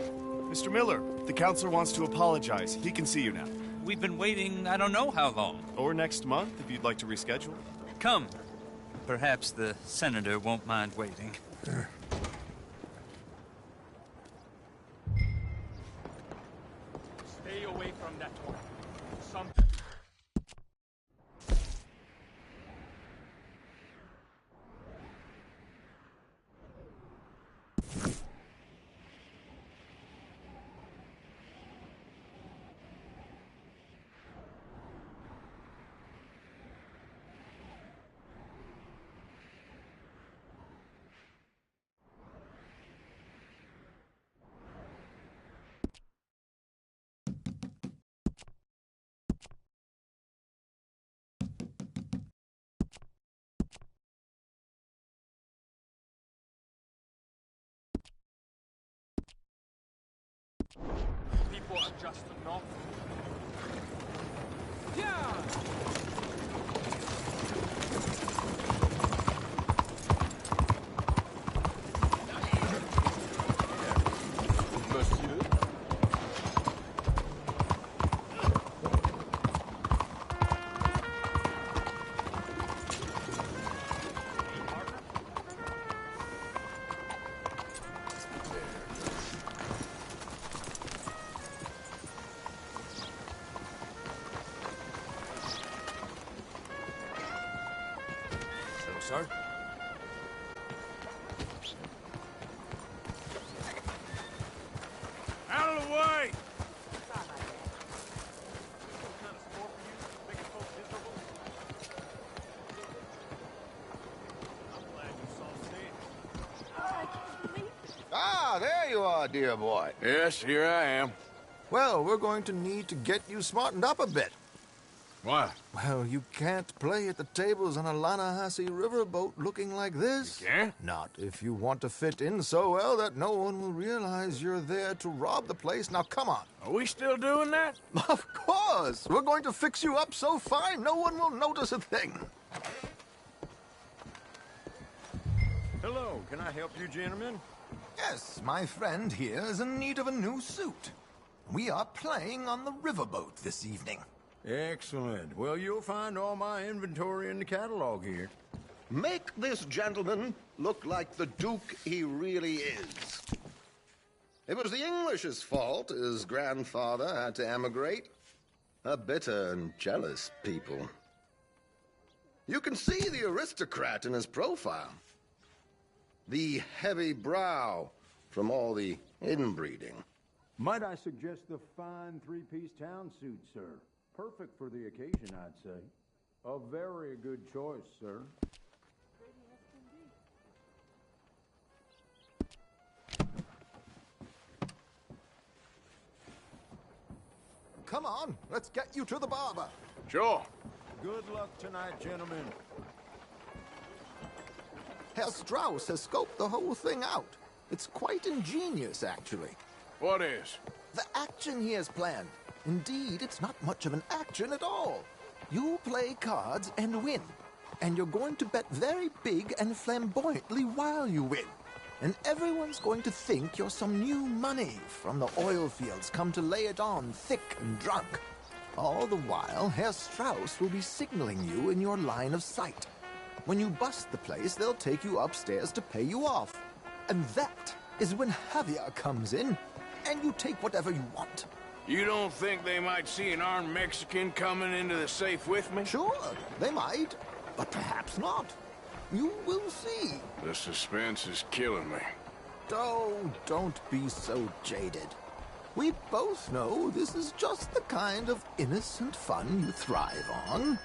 Mr. Miller. The counselor wants to apologize. He can see you now. We've been waiting I don't know how long. Or next month, if you'd like to reschedule. Come. Perhaps the senator won't mind waiting. Yeah. Stay away from that one. People are just not. Yeah! Monsieur? Sir? Out of the way! Ah, there you are, dear boy. Yes, here I am. Well, we're going to need to get you smartened up a bit. Why? Well, you can't play at the tables on a Lannahechee riverboat looking like this. You can't? Not if you want to fit in so well that no one will realize you're there to rob the place. Now, come on. Are we still doing that? Of course. We're going to fix you up so fine no one will notice a thing. Hello, can I help you, gentlemen? Yes, my friend here is in need of a new suit. We are playing on the riverboat this evening. Excellent. Well, you'll find all my inventory in the catalog here. Make this gentleman look like the Duke he really is. It was the English's fault his grandfather had to emigrate. A bitter and jealous people. You can see the aristocrat in his profile. The heavy brow from all the inbreeding. Might I suggest the fine three-piece town suit, sir? Perfect for the occasion, I'd say. A very good choice, sir. Come on, let's get you to the barber. Sure. Good luck tonight, gentlemen. Herr Strauss has scoped the whole thing out. It's quite ingenious, actually. What is? The action he has planned. Indeed, it's not much of an action at all. You play cards and win. And you're going to bet very big and flamboyantly while you win. And everyone's going to think you're some new money from the oil fields come to lay it on thick and drunk. All the while, Herr Strauss will be signaling you in your line of sight. When you bust the place, they'll take you upstairs to pay you off. And that is when Javier comes in, and you take whatever you want. You don't think they might see an armed Mexican coming into the safe with me? Sure, they might, but perhaps not. You will see. The suspense is killing me. Oh, don't be so jaded. We both know this is just the kind of innocent fun you thrive on.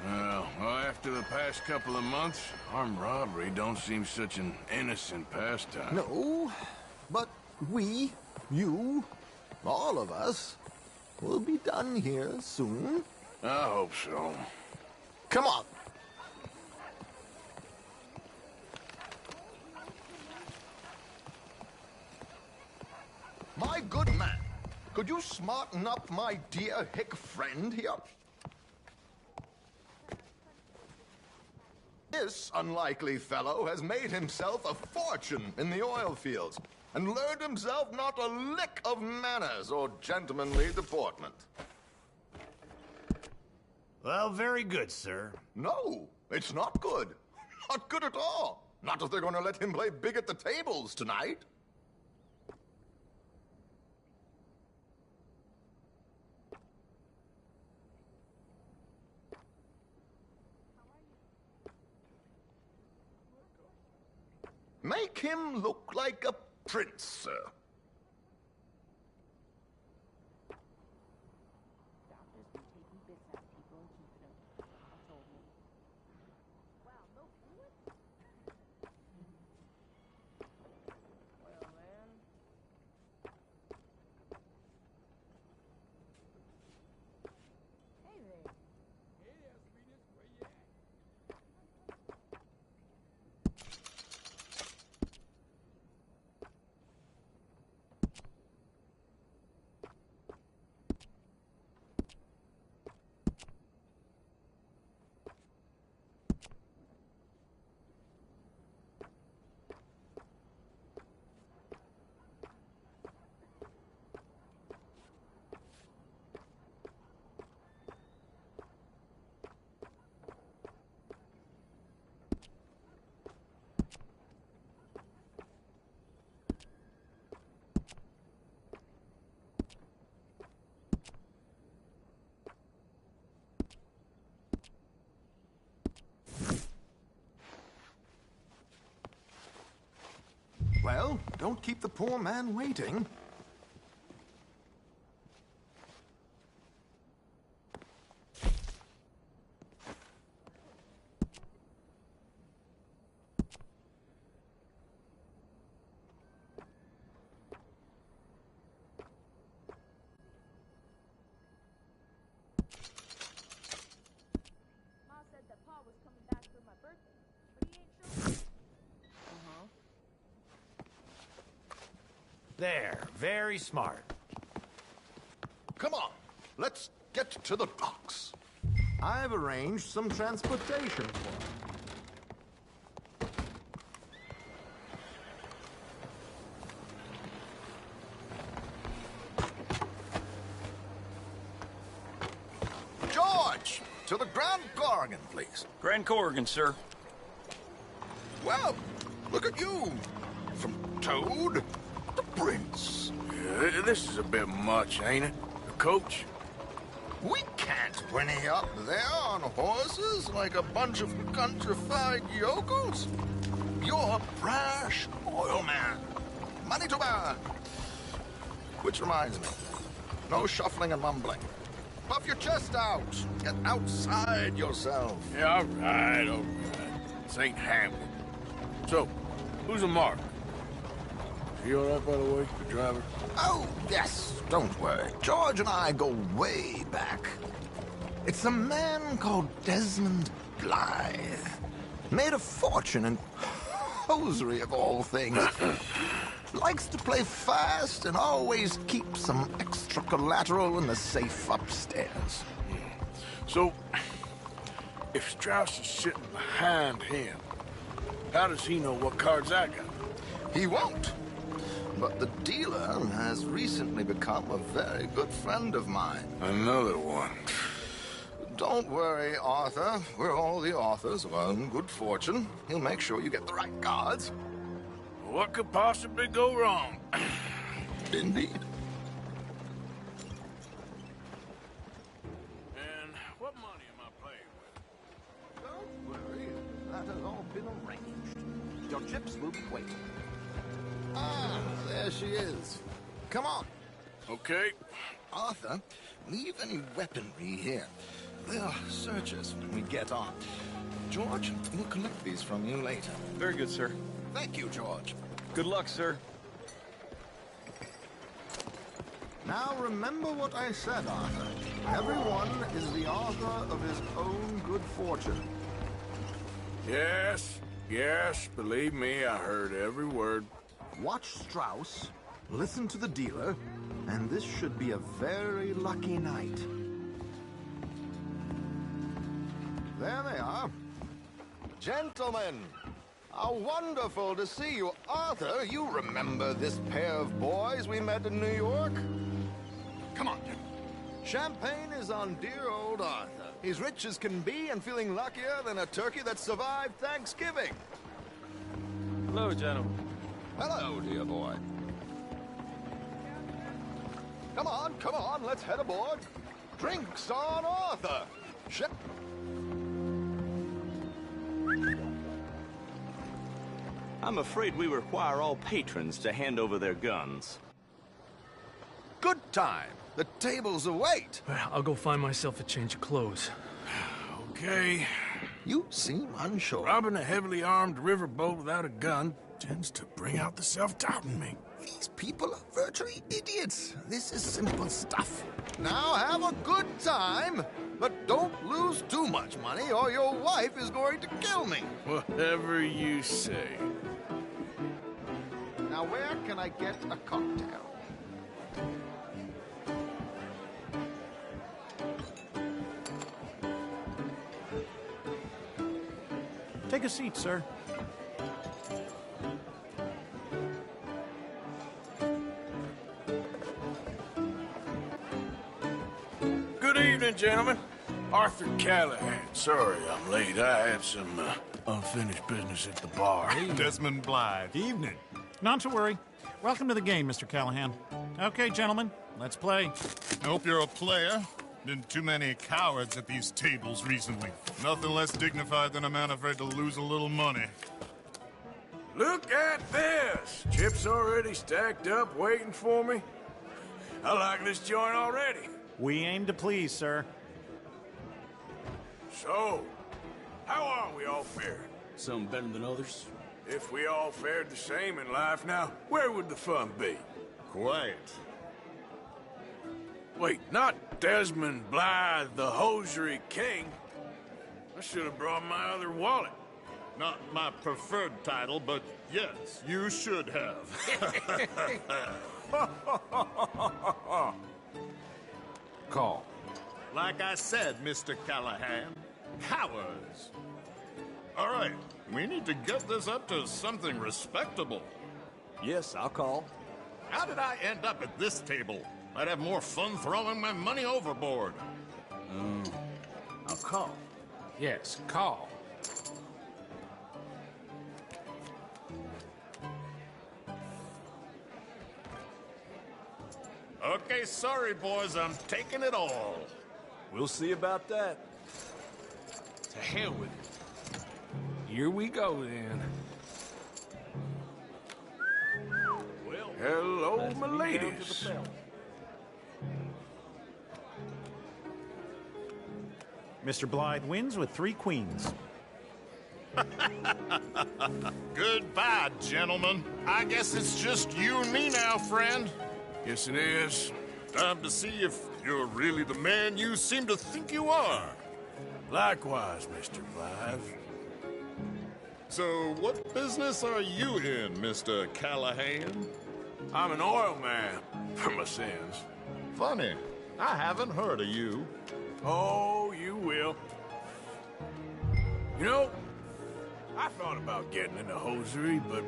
Well, after the past couple of months, armed robbery don't seem such an innocent pastime. No, but we, you, all of us, will be done here soon. I hope so. Come on. My good man, could you smarten up my dear hick friend here? This unlikely fellow has made himself a fortune in the oil fields and learned himself not a lick of manners or gentlemanly deportment. Well, very good, sir. No, it's not good. Not good at all. Not if they're going to let him play big at the tables tonight. Make him look like a prince, sir. Well, don't keep the poor man waiting. Ma said that Pa was coming back for my birthday, but he ain't sure. There, very smart. Come on, let's get to the docks. I've arranged some transportation for him. George. To the Grand Corrigan, please. Grand Corrigan, sir. Well, look at you. From Toad to Prince. Yeah, this is a bit much, ain't it? The coach? We can't whinny up there on horses like a bunch of countrified yokels. You're brash oil man. Money to burn. Which reminds me, no shuffling and mumbling. Puff your chest out. Get outside yourself. Yeah, all right, all right. This ain't Hamlet. So, who's a mark? Is he all right, by the way, the driver? Oh, yes, don't worry. George and I go way back. It's a man called Desmond Blythe. Made a fortune in hosiery of all things. Likes to play fast and always keeps some extra collateral in the safe upstairs. So, if Strauss is sitting behind him, how does he know what cards I got? He won't. But the dealer has recently become a very good friend of mine. Another one. Don't worry, Arthur. We're all the authors of our own good fortune. He'll make sure you get the right cards. What could possibly go wrong? Indeed. And what money am I playing with? Don't worry. That has all been arranged. Your chips will be waiting. Ah, there she is. Come on. Okay. Arthur, leave any weaponry here. They'll search us when we get on. George, we'll collect these from you later. Very good, sir. Thank you, George. Good luck, sir. Now remember what I said, Arthur. Everyone is the author of his own good fortune. Yes, yes, believe me, I heard every word. Watch Strauss, listen to the dealer, and this should be a very lucky night. There they are. Gentlemen, how wonderful to see you. Arthur, you remember this pair of boys we met in New York? Come on. Champagne is on dear old Arthur. He's rich as can be and feeling luckier than a turkey that survived Thanksgiving. Hello, gentlemen. Hello, dear boy. Come on, let's head aboard. Drinks on Arthur. Ship. I'm afraid we require all patrons to hand over their guns. Good time. The tables await. I'll go find myself a change of clothes. Okay. You seem unsure. Robbing a heavily armed riverboat without a gun tends to bring out the self-doubt in me. These people are virtually idiots. This is simple stuff. Now have a good time, but don't lose too much money or your wife is going to kill me. Whatever you say. Now where can I get a cocktail? Take a seat, sir. Good evening, gentlemen. Arthur Callahan. Sorry I'm late. I had some unfinished business at the bar. Desmond Blythe. Evening. Not to worry. Welcome to the game, Mr. Callahan. Okay, gentlemen, let's play. I hope you're a player. Been too many cowards at these tables recently. Nothing less dignified than a man afraid to lose a little money. Look at this! Chips already stacked up, waiting for me. I like this joint already. We aim to please, sir. So, how are we all faring? Some better than others. If we all fared the same in life now, where would the fun be? Quiet. Wait, not Desmond Blythe, the hosiery king. I should have brought my other wallet. Not my preferred title, but yes, you should have. Call. Like I said, Mr. Callahan, cowards. All right, we need to get this up to something respectable. Yes, I'll call. How did I end up at this table? I'd have more fun throwing my money overboard. call. Yes, call. Okay, sorry, boys. I'm taking it all. We'll see about that. To hell with it. Here we go, then. Well, hello, my ladies. Mr. Blythe wins with 3 queens. Goodbye, gentlemen. I guess it's just you and me now, friend. Yes, it is. Time to see if you're really the man you seem to think you are. Likewise, Mr. Blythe. So, what business are you in, Mr. Callahan? I'm an oil man, for my sins. Funny. I haven't heard of you. Oh, you will. You know, I thought about getting into hosiery, but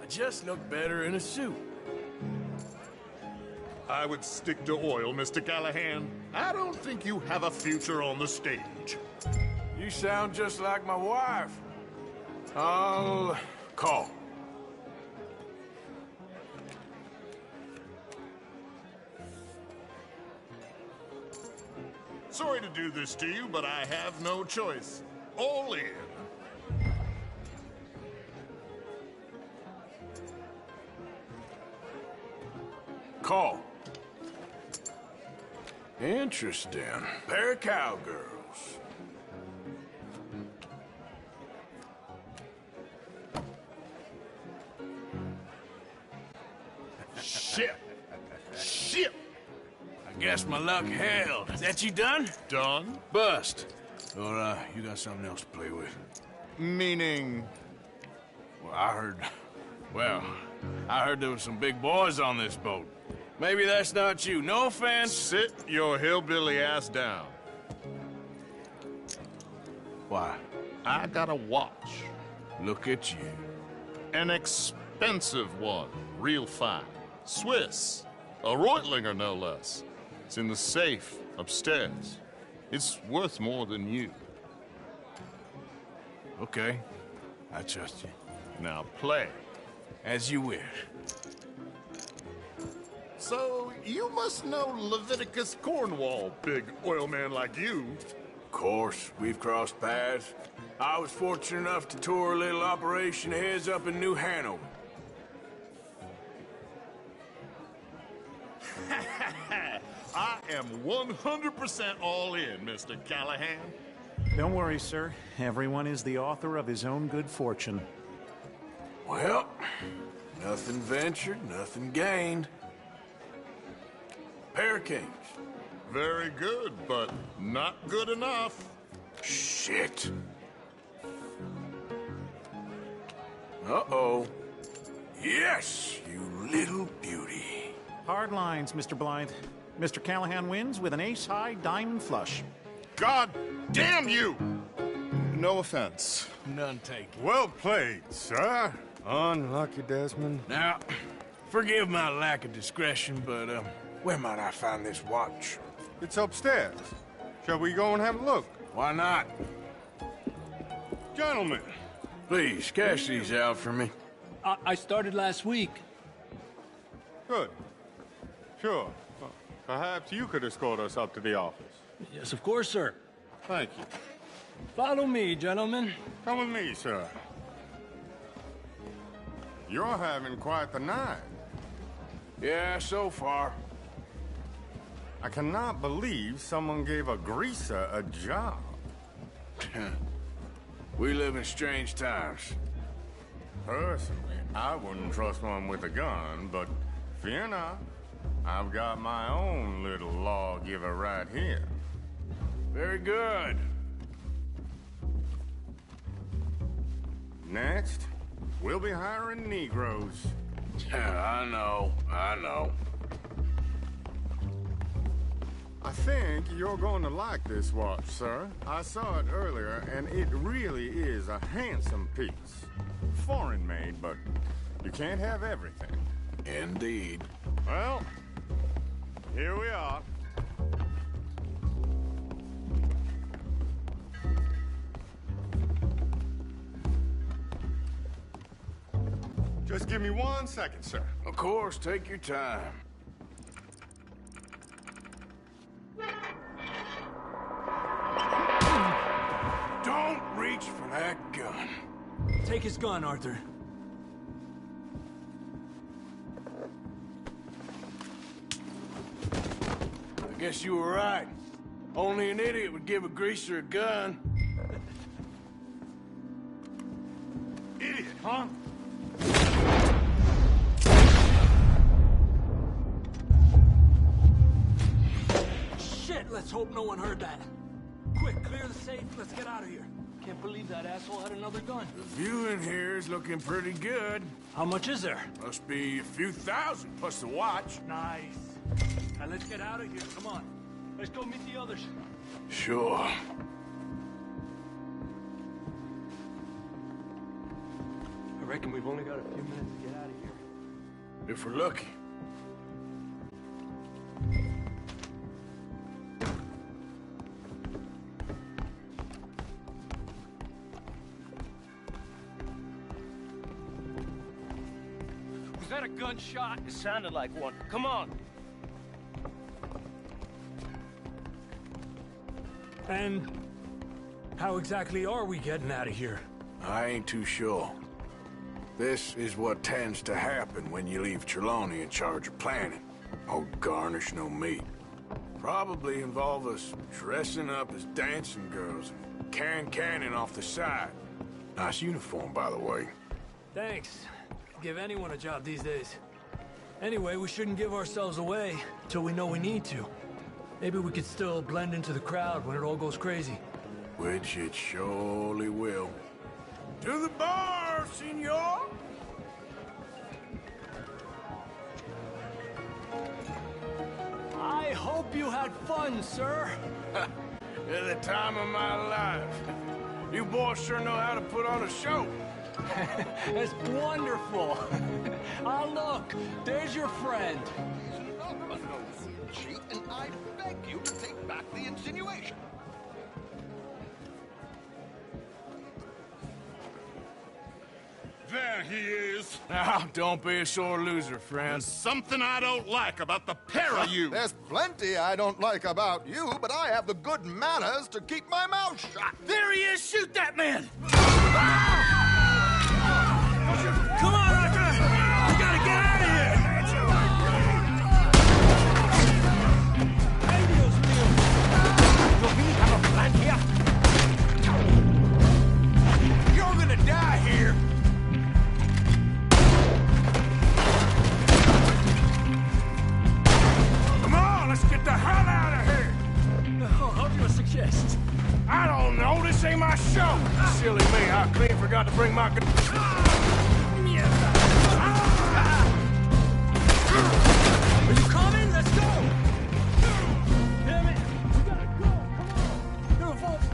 I just look better in a suit. I would stick to oil, Mr. Callahan. I don't think you have a future on the stage. You sound just like my wife. I'll call. Sorry to do this to you, but I have no choice. All in. Call. Interesting. Pair of cowgirls. Shit. Shit. I guess my luck held. Is that you done? Done? Bust. Or, you got something else to play with? Meaning? Well, I heard there was some big boys on this boat. Maybe that's not you. No offense. Sit your hillbilly ass down. Why? I got a watch. Look at you. An expensive one. Real fine. Swiss. A Reutlinger, no less. It's in the safe upstairs. It's worth more than you. Okay. I trust you. Now play. As you wish. So, you must know Leviticus Cornwall, big oil man like you. Of course, we've crossed paths. I was fortunate enough to tour a little operation of his up in New Hanover. I am 100% all in, Mr. Callahan. Don't worry, sir. Everyone is the author of his own good fortune. Well, nothing ventured, nothing gained. Pair of kings. Very good, but not good enough. Shit. Uh-oh. Yes, you little beauty. Hard lines, Mr. Blythe. Mr. Callahan wins with an ace-high diamond flush. God damn you! No offense. None taken. Well played, sir. Unlucky, Desmond. Now, forgive my lack of discretion, but, where might I find this watch? It's upstairs. Shall we go and have a look? Why not? Gentlemen. Please, cash these out for me. I started last week. Good. Sure. Perhaps you could escort us up to the office. Yes, of course, sir. Thank you. Follow me, gentlemen. Come with me, sir. You're having quite the night. Yeah, so far. I cannot believe someone gave a greaser a job. We live in strange times. Personally, I wouldn't trust one with a gun, but fear not. I've got my own little lawgiver right here. Very good. Next, we'll be hiring Negroes. I know. I think you're going to like this watch, sir. I saw it earlier, and it really is a handsome piece. Foreign made, but you can't have everything. Indeed. Well, here we are. Just give me 1 second, sir. Of course, take your time. Don't reach for that gun. Take his gun, Arthur. I guess you were right. Only an idiot would give a greaser a gun. Idiot, huh? Shit, let's hope no one heard that. Quick, clear the safe. Let's get out of here. Can't believe that asshole had another gun. The view in here is looking pretty good. How much is there? Must be a few thousand, plus the watch. Nice. Now let's get out of here. Come on. Let's go meet the others. Sure. I reckon we've only got a few minutes to get out of here. If we're lucky. Was that a gunshot? It sounded like one. Come on. And how exactly are we getting out of here? I ain't too sure. This is what tends to happen when you leave Trelawney in charge of planning. Oh, garnish no meat. Probably involve us dressing up as dancing girls and canning off the side. Nice uniform, by the way. Thanks. Give anyone a job these days. Anyway, we shouldn't give ourselves away till we know we need to. Maybe we could still blend into the crowd when it all goes crazy. Which it surely will. To the bar, Senor! I hope you had fun, sir. At the time of my life. You boys sure know how to put on a show. That's wonderful. Ah, look, there's your friend. Cheat, and I beg you to take back the insinuation. There he is. Now, don't be a sore loser, friend. There's something I don't like about the pair of you. There's plenty I don't like about you, but I have the good manners to keep my mouth shut. There he is! Shoot that man! Come on, Arthur! We gotta get out of here! Hey, Dios mío! Do we have a plan here? You're gonna die here! Come on, let's get the hell out of here! How do you suggest? I don't know, this ain't my show! Silly me, I clean forgot to bring my... Are you coming? Let's go! Damn it! We gotta go! Come on! Here, folks!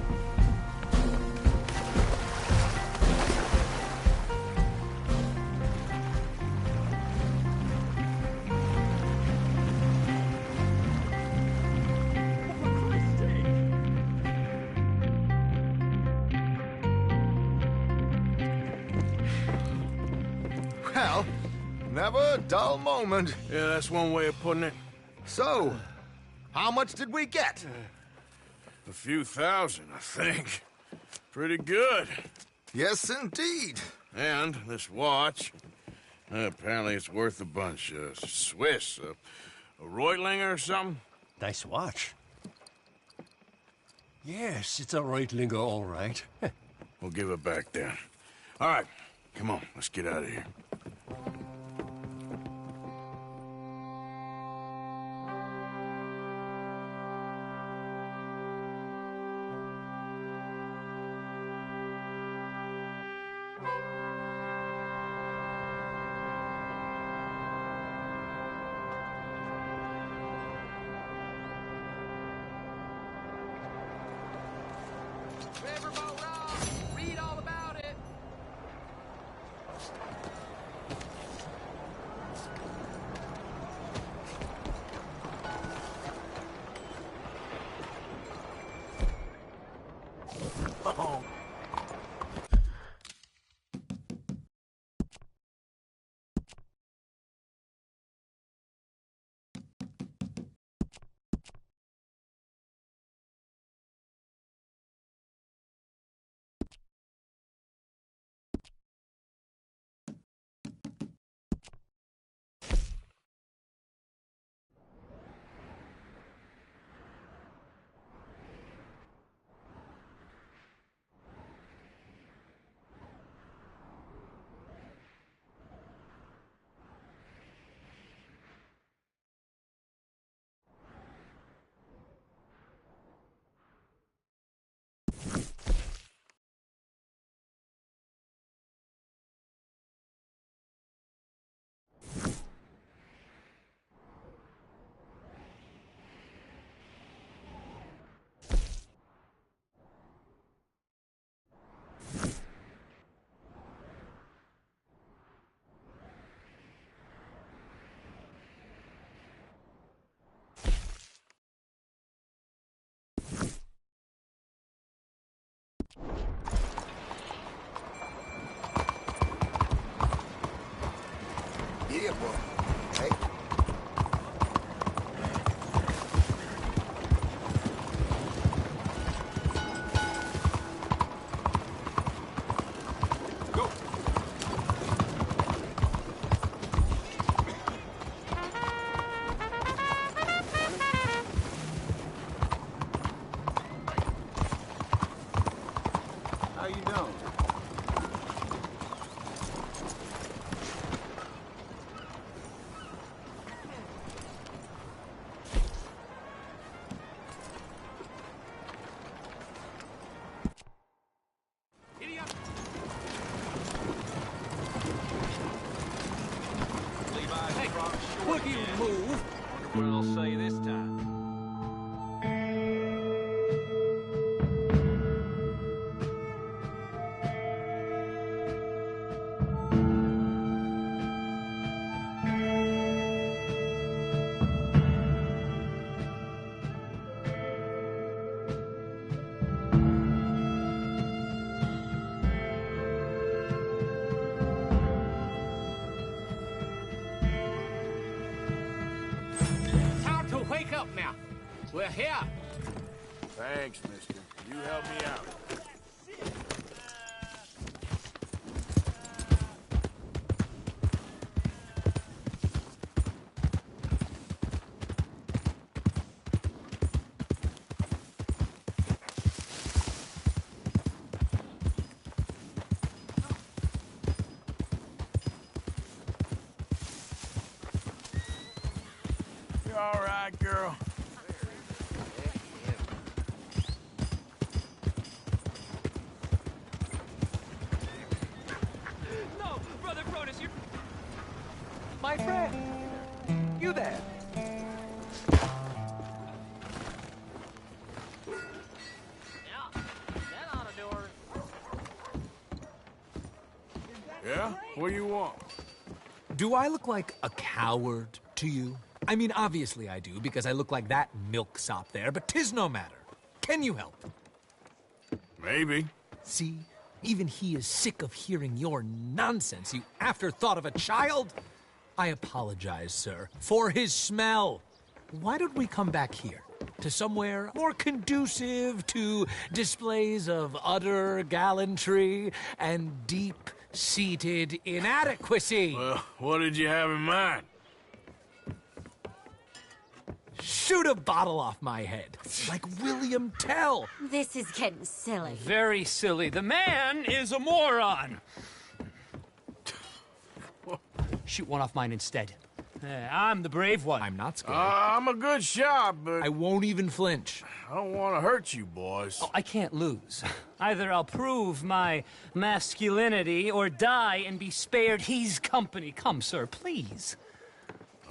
Well, never a dull moment. Yeah, that's one way of putting it. So, how much did we get? A few thousand, I think. Pretty good. Yes, indeed. And this watch, apparently it's worth a bunch. Swiss, a Reutlinger or something? Nice watch. Yes, it's a Reutlinger, all right. We'll give it back then. All right, come on, let's get out of here. Yeah, boy. Hey. How you doing? Would you move? Wonder what I'll say this time. Time to wake up now. We're here. Thanks, mister. You helped me out. You all right, girl? No, Brother Bronte, you're... My friend. You there. Yeah? What do you want? Do I look like a coward to you? I mean, obviously I do, because I look like that milksop there, but 'tis no matter. Can you help? Maybe. See? Even he is sick of hearing your nonsense, you afterthought of a child. I apologize, sir, for his smell. Why don't we come back here? To somewhere more conducive to displays of utter gallantry and deep-seated inadequacy. Well, what did you have in mind? Shoot a bottle off my head, like William Tell. This is getting silly. Very silly. The man is a moron. Shoot one off mine instead. I'm the brave one. I'm not scared. I'm a good shot, but... I won't even flinch. I don't want to hurt you, boys. Oh, I can't lose. Either I'll prove my masculinity or die and be spared his company. Come, sir, please.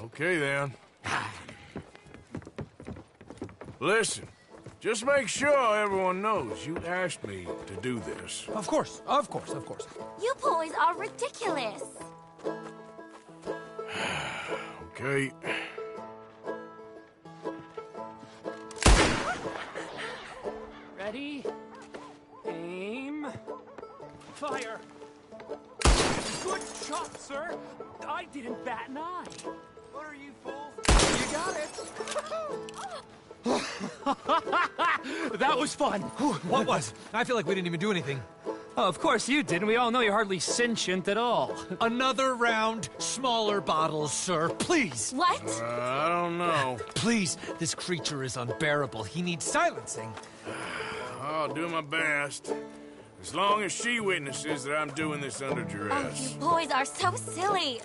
Okay, then. Listen, just make sure everyone knows you asked me to do this. Of course, of course, of course. You boys are ridiculous. Okay. Ready? Aim. Fire. Good shot, sir. I didn't bat an eye. What are you fools? You got it. That was fun. What was? I feel like we didn't even do anything. Oh, of course you didn't. We all know you're hardly sentient at all. Another round, smaller bottles, sir. Please. What? I don't know. Please, this creature is unbearable. He needs silencing. I'll do my best. As long as she witnesses that I'm doing this under Oh, duress. you boys are so silly.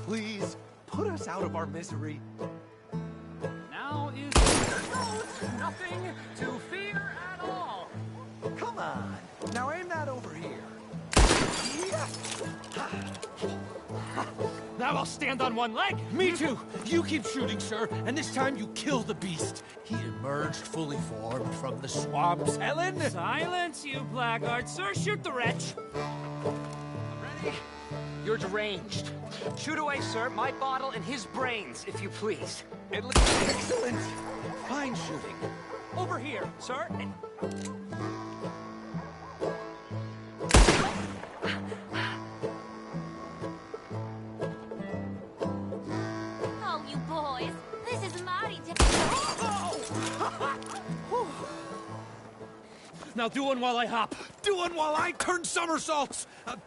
Please, put us out of our misery. Now is nothing to fear at all. Come on. Now aim that over here. Yeah. Now I'll stand on one leg. Me too. You keep shooting, sir, and this time you kill the beast. He emerged fully formed from the swamps, Helen. Silence, you blackguard, sir. Shoot the wretch. Ready? You're deranged. Shoot away, sir. My bottle and his brains, if you please. It looks excellent. Fine shooting. Over here, sir. Oh, you boys. This is mighty Now do one while I hop. Do one while I turn somersaults.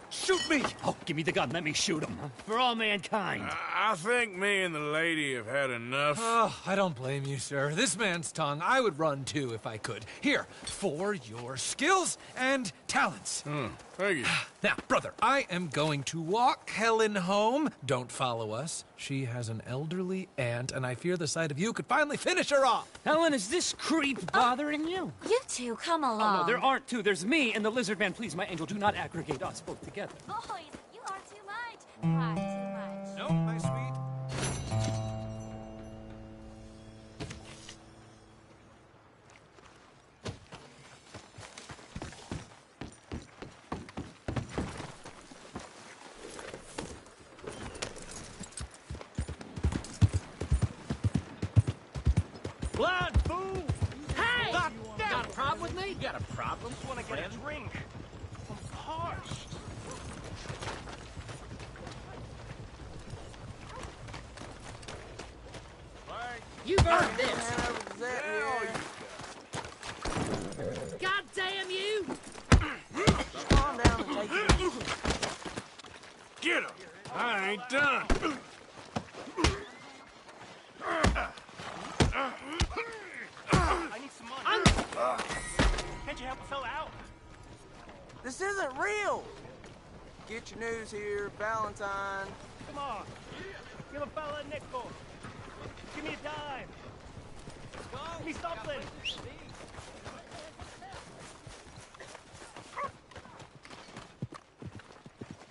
Shoot me. Oh, give me the gun. Let me shoot him. For all mankind. I think me and the lady have had enough. Oh, I don't blame you, sir. This man's tongue, I would run too if I could. Here, for your skills and talents. Thank you. Now, brother, I am going to walk Helen home. Don't follow us. She has an elderly aunt, and I fear the sight of you could finally finish her off. Helen, is this creep bothering you? You two, come along. Oh, no, there aren't two. There's me and the lizard man. Please, my angel, do not aggregate us both together. Boys, you are too much. Why too much? No, my sweet. Blood, fool! Hey! Got a problem with me? You got a problem? Just want to get a drink. I'm parched. You've earned this. God damn you! Calm down and take it easy. Get him! I ain't done. I need some money. Can't you help a fella out? This isn't real. Get your news here, Valentine. Come on. Give a fella a nickel. Give me a dime. Give me something.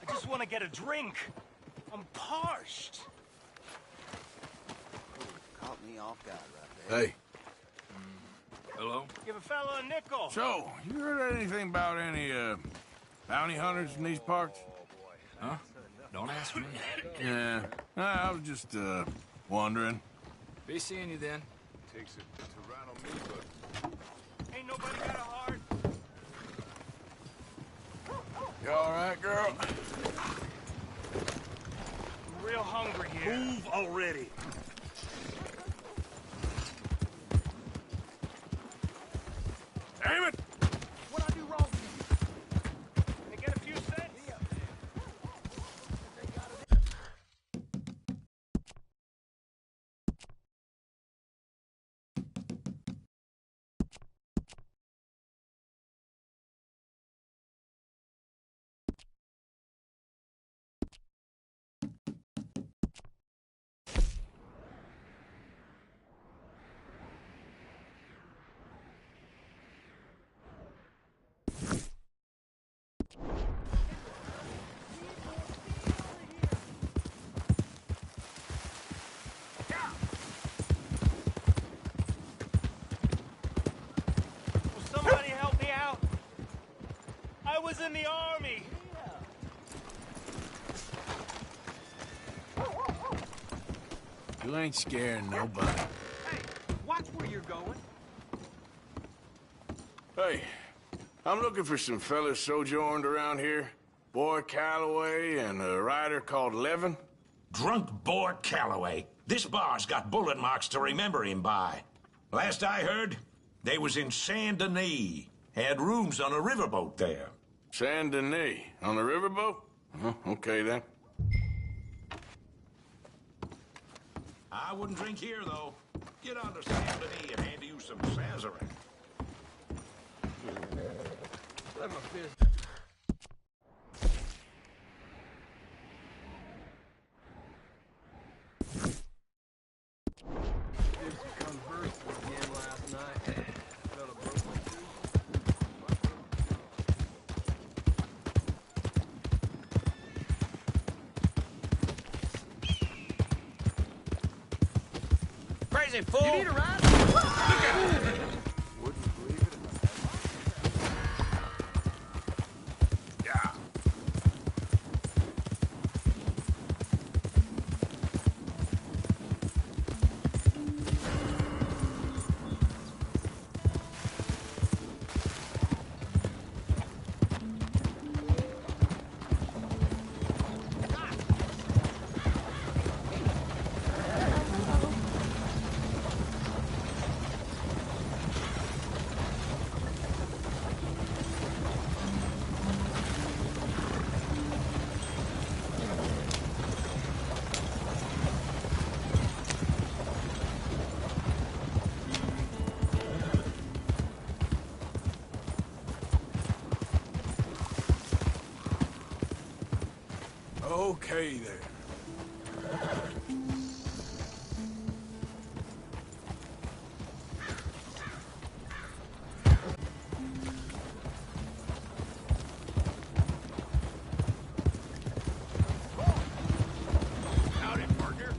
I just want to get a drink. I'm parched. Caught me off guard right there. Hey. Hello? Give a fella a nickel. So, you heard anything about any, bounty hunters in these parts? Huh? Don't ask me. Yeah. I was just, wondering. Be seeing you then. Takes it to rattle me, but... Ain't nobody got a heart. You all right, girl? I'm real hungry here. Move already. Damn it! What'd I do wrong? Can I get a few cents? Somebody help me out. I was in the army. You ain't scaring nobody. Hey, watch where you're going. Hey, I'm looking for some fellas sojourned around here. Boy Calloway and a rider called Levin. Drunk Bort Calloway. This bar's got bullet marks to remember him by. Last I heard, they was in Saint Denis. Had rooms on a riverboat there. Saint Denis. On the riverboat? Okay, then. I wouldn't drink here, though. Get on to Saint Denis and hand you some Sazerac. Let my fist. Did some converse again last night. Fella broke my tooth. Crazy fool! You need a ride? Look out! Wouldn't believe it. Yeah. Okay, there. Howdy, partner.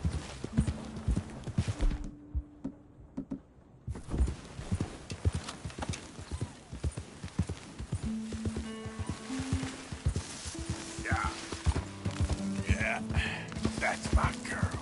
Yeah. Yeah, that's my girl.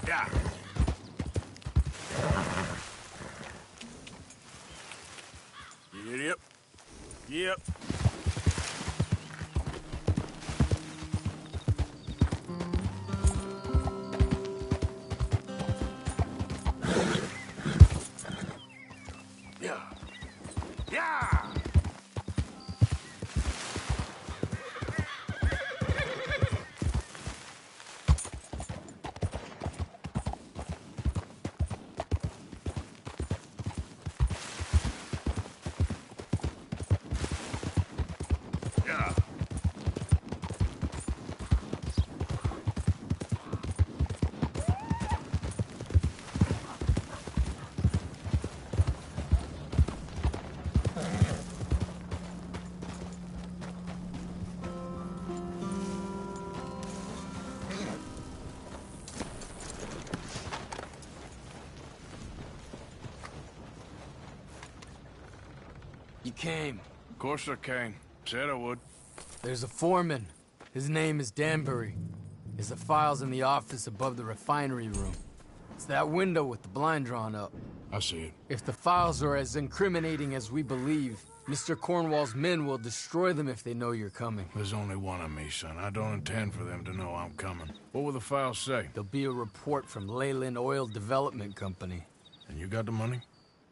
Yeah. Yep. Yep. Yeah. Yeah. Yeah. You came. Of course I came. Said I would. There's a foreman. His name is Danbury. There's the files in the office above the refinery room. It's that window with the blind drawn up. I see it. If the files are as incriminating as we believe, Mr. Cornwall's men will destroy them if they know you're coming. There's only one of me, son. I don't intend for them to know I'm coming. What will the files say? There'll be a report from Leyland Oil Development Company. And you got the money?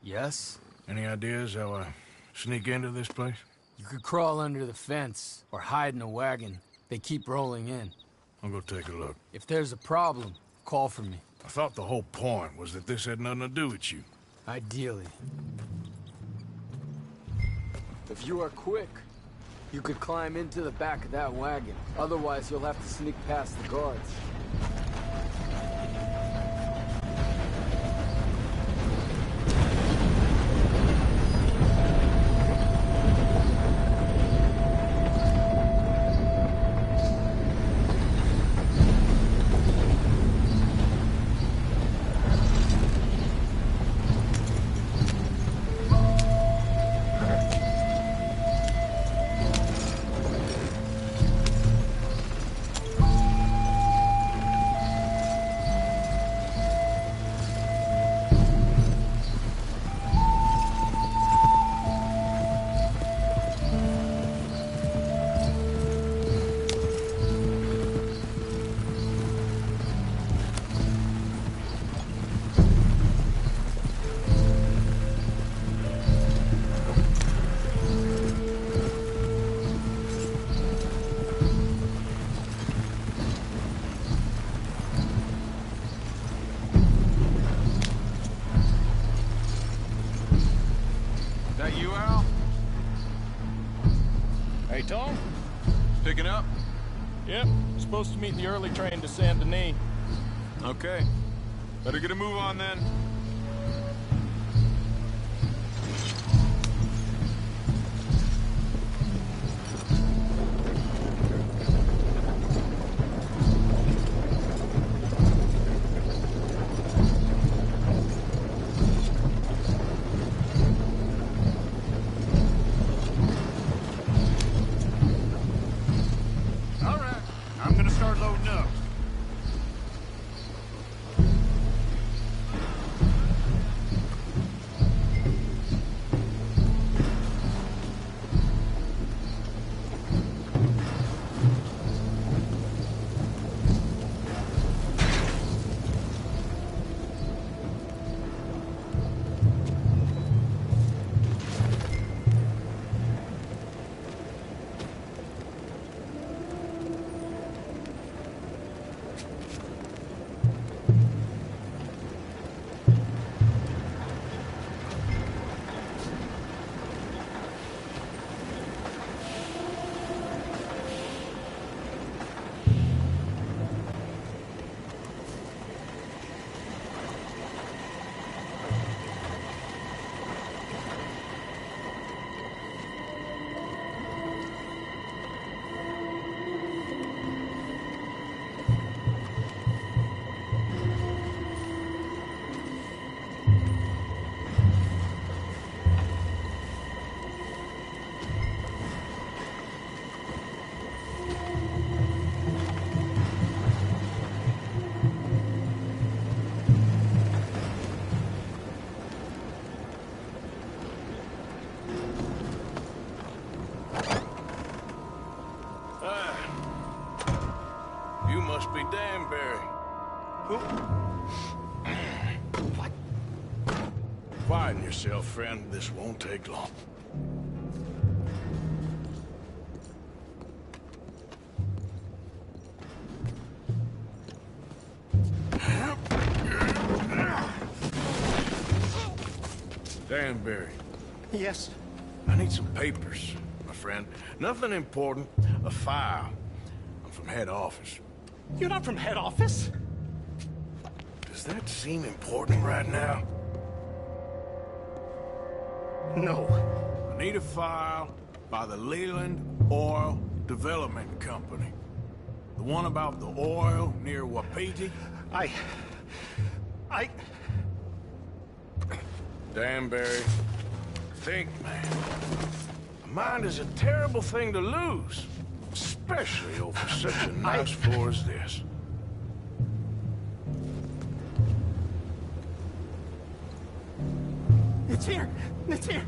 Yes. Any ideas how I sneak into this place? You could crawl under the fence or hide in a wagon. They keep rolling in. I'll go take a look. If there's a problem, call for me. I thought the whole point was that this had nothing to do with you. Ideally. If you are quick, you could climb into the back of that wagon. Otherwise, you'll have to sneak past the guards. Tom? Picking up? Yep. Supposed to meet the early train to Saint Denis. Okay. Better get a move on then. Quieten yourself, friend. This won't take long. Danbury. Yes? I need some papers, my friend. Nothing important. A file. I'm from head office. You're not from head office? Does that seem important right now? No. I need a file by the Leland Oil Development Company. The one about the oil near Wapiti? Danbury, think, man. A mind is a terrible thing to lose, especially over such a nice floor as this. It's here! It's here!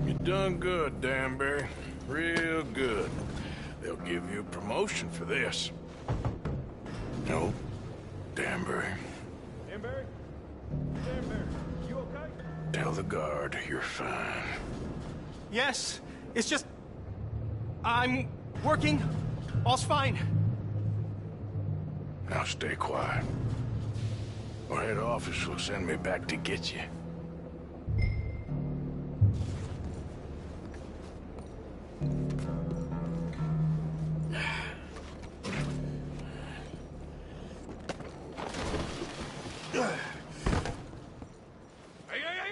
You done good, Danbury. Real good. They'll give you a promotion for this. No. Danbury. Danbury? Danbury, you okay? Tell the guard you're fine. Yes, it's just... I'm working. All's fine. Now stay quiet. Or head office will send me back to get you.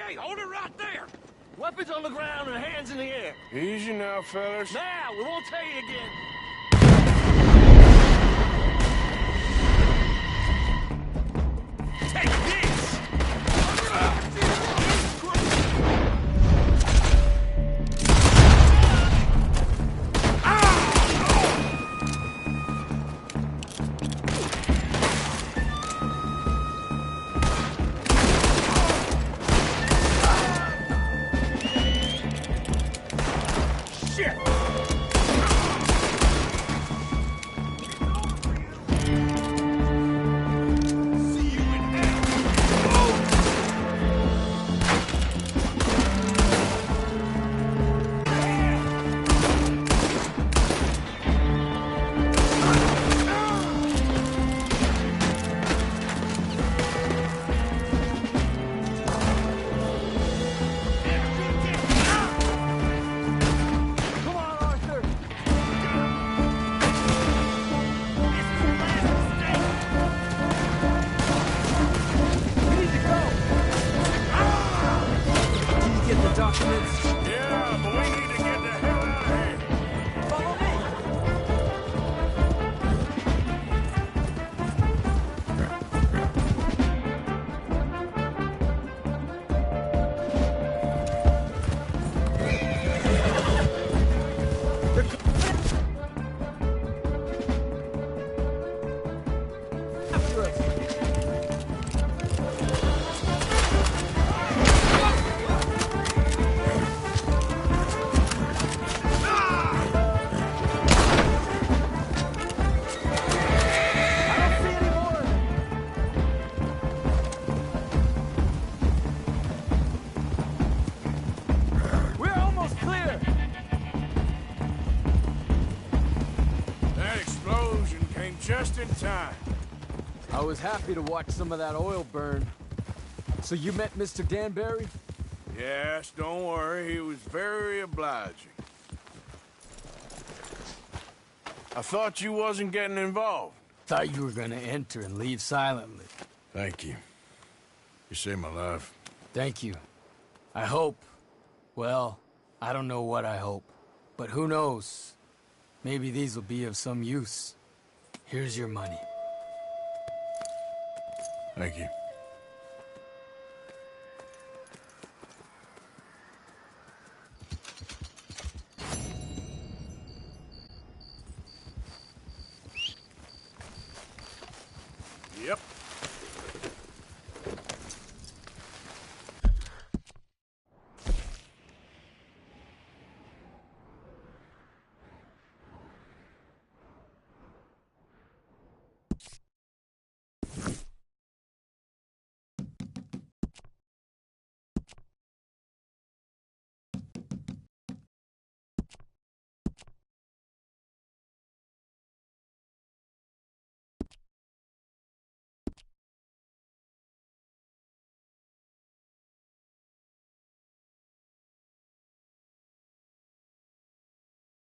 Hey, hold it right there! Weapons on the ground and hands in the air. Easy now, fellas. Now, we won't tell you again. Take this! Just in time. I was happy to watch some of that oil burn. So you met Mr. Danbury? Yes, don't worry. He was very obliging. I thought you wasn't getting involved. Thought you were gonna enter and leave silently. Thank you. You saved my life. Thank you. I hope... Well, I don't know what I hope. But who knows? Maybe these will be of some use. Here's your money. Thank you. Yep.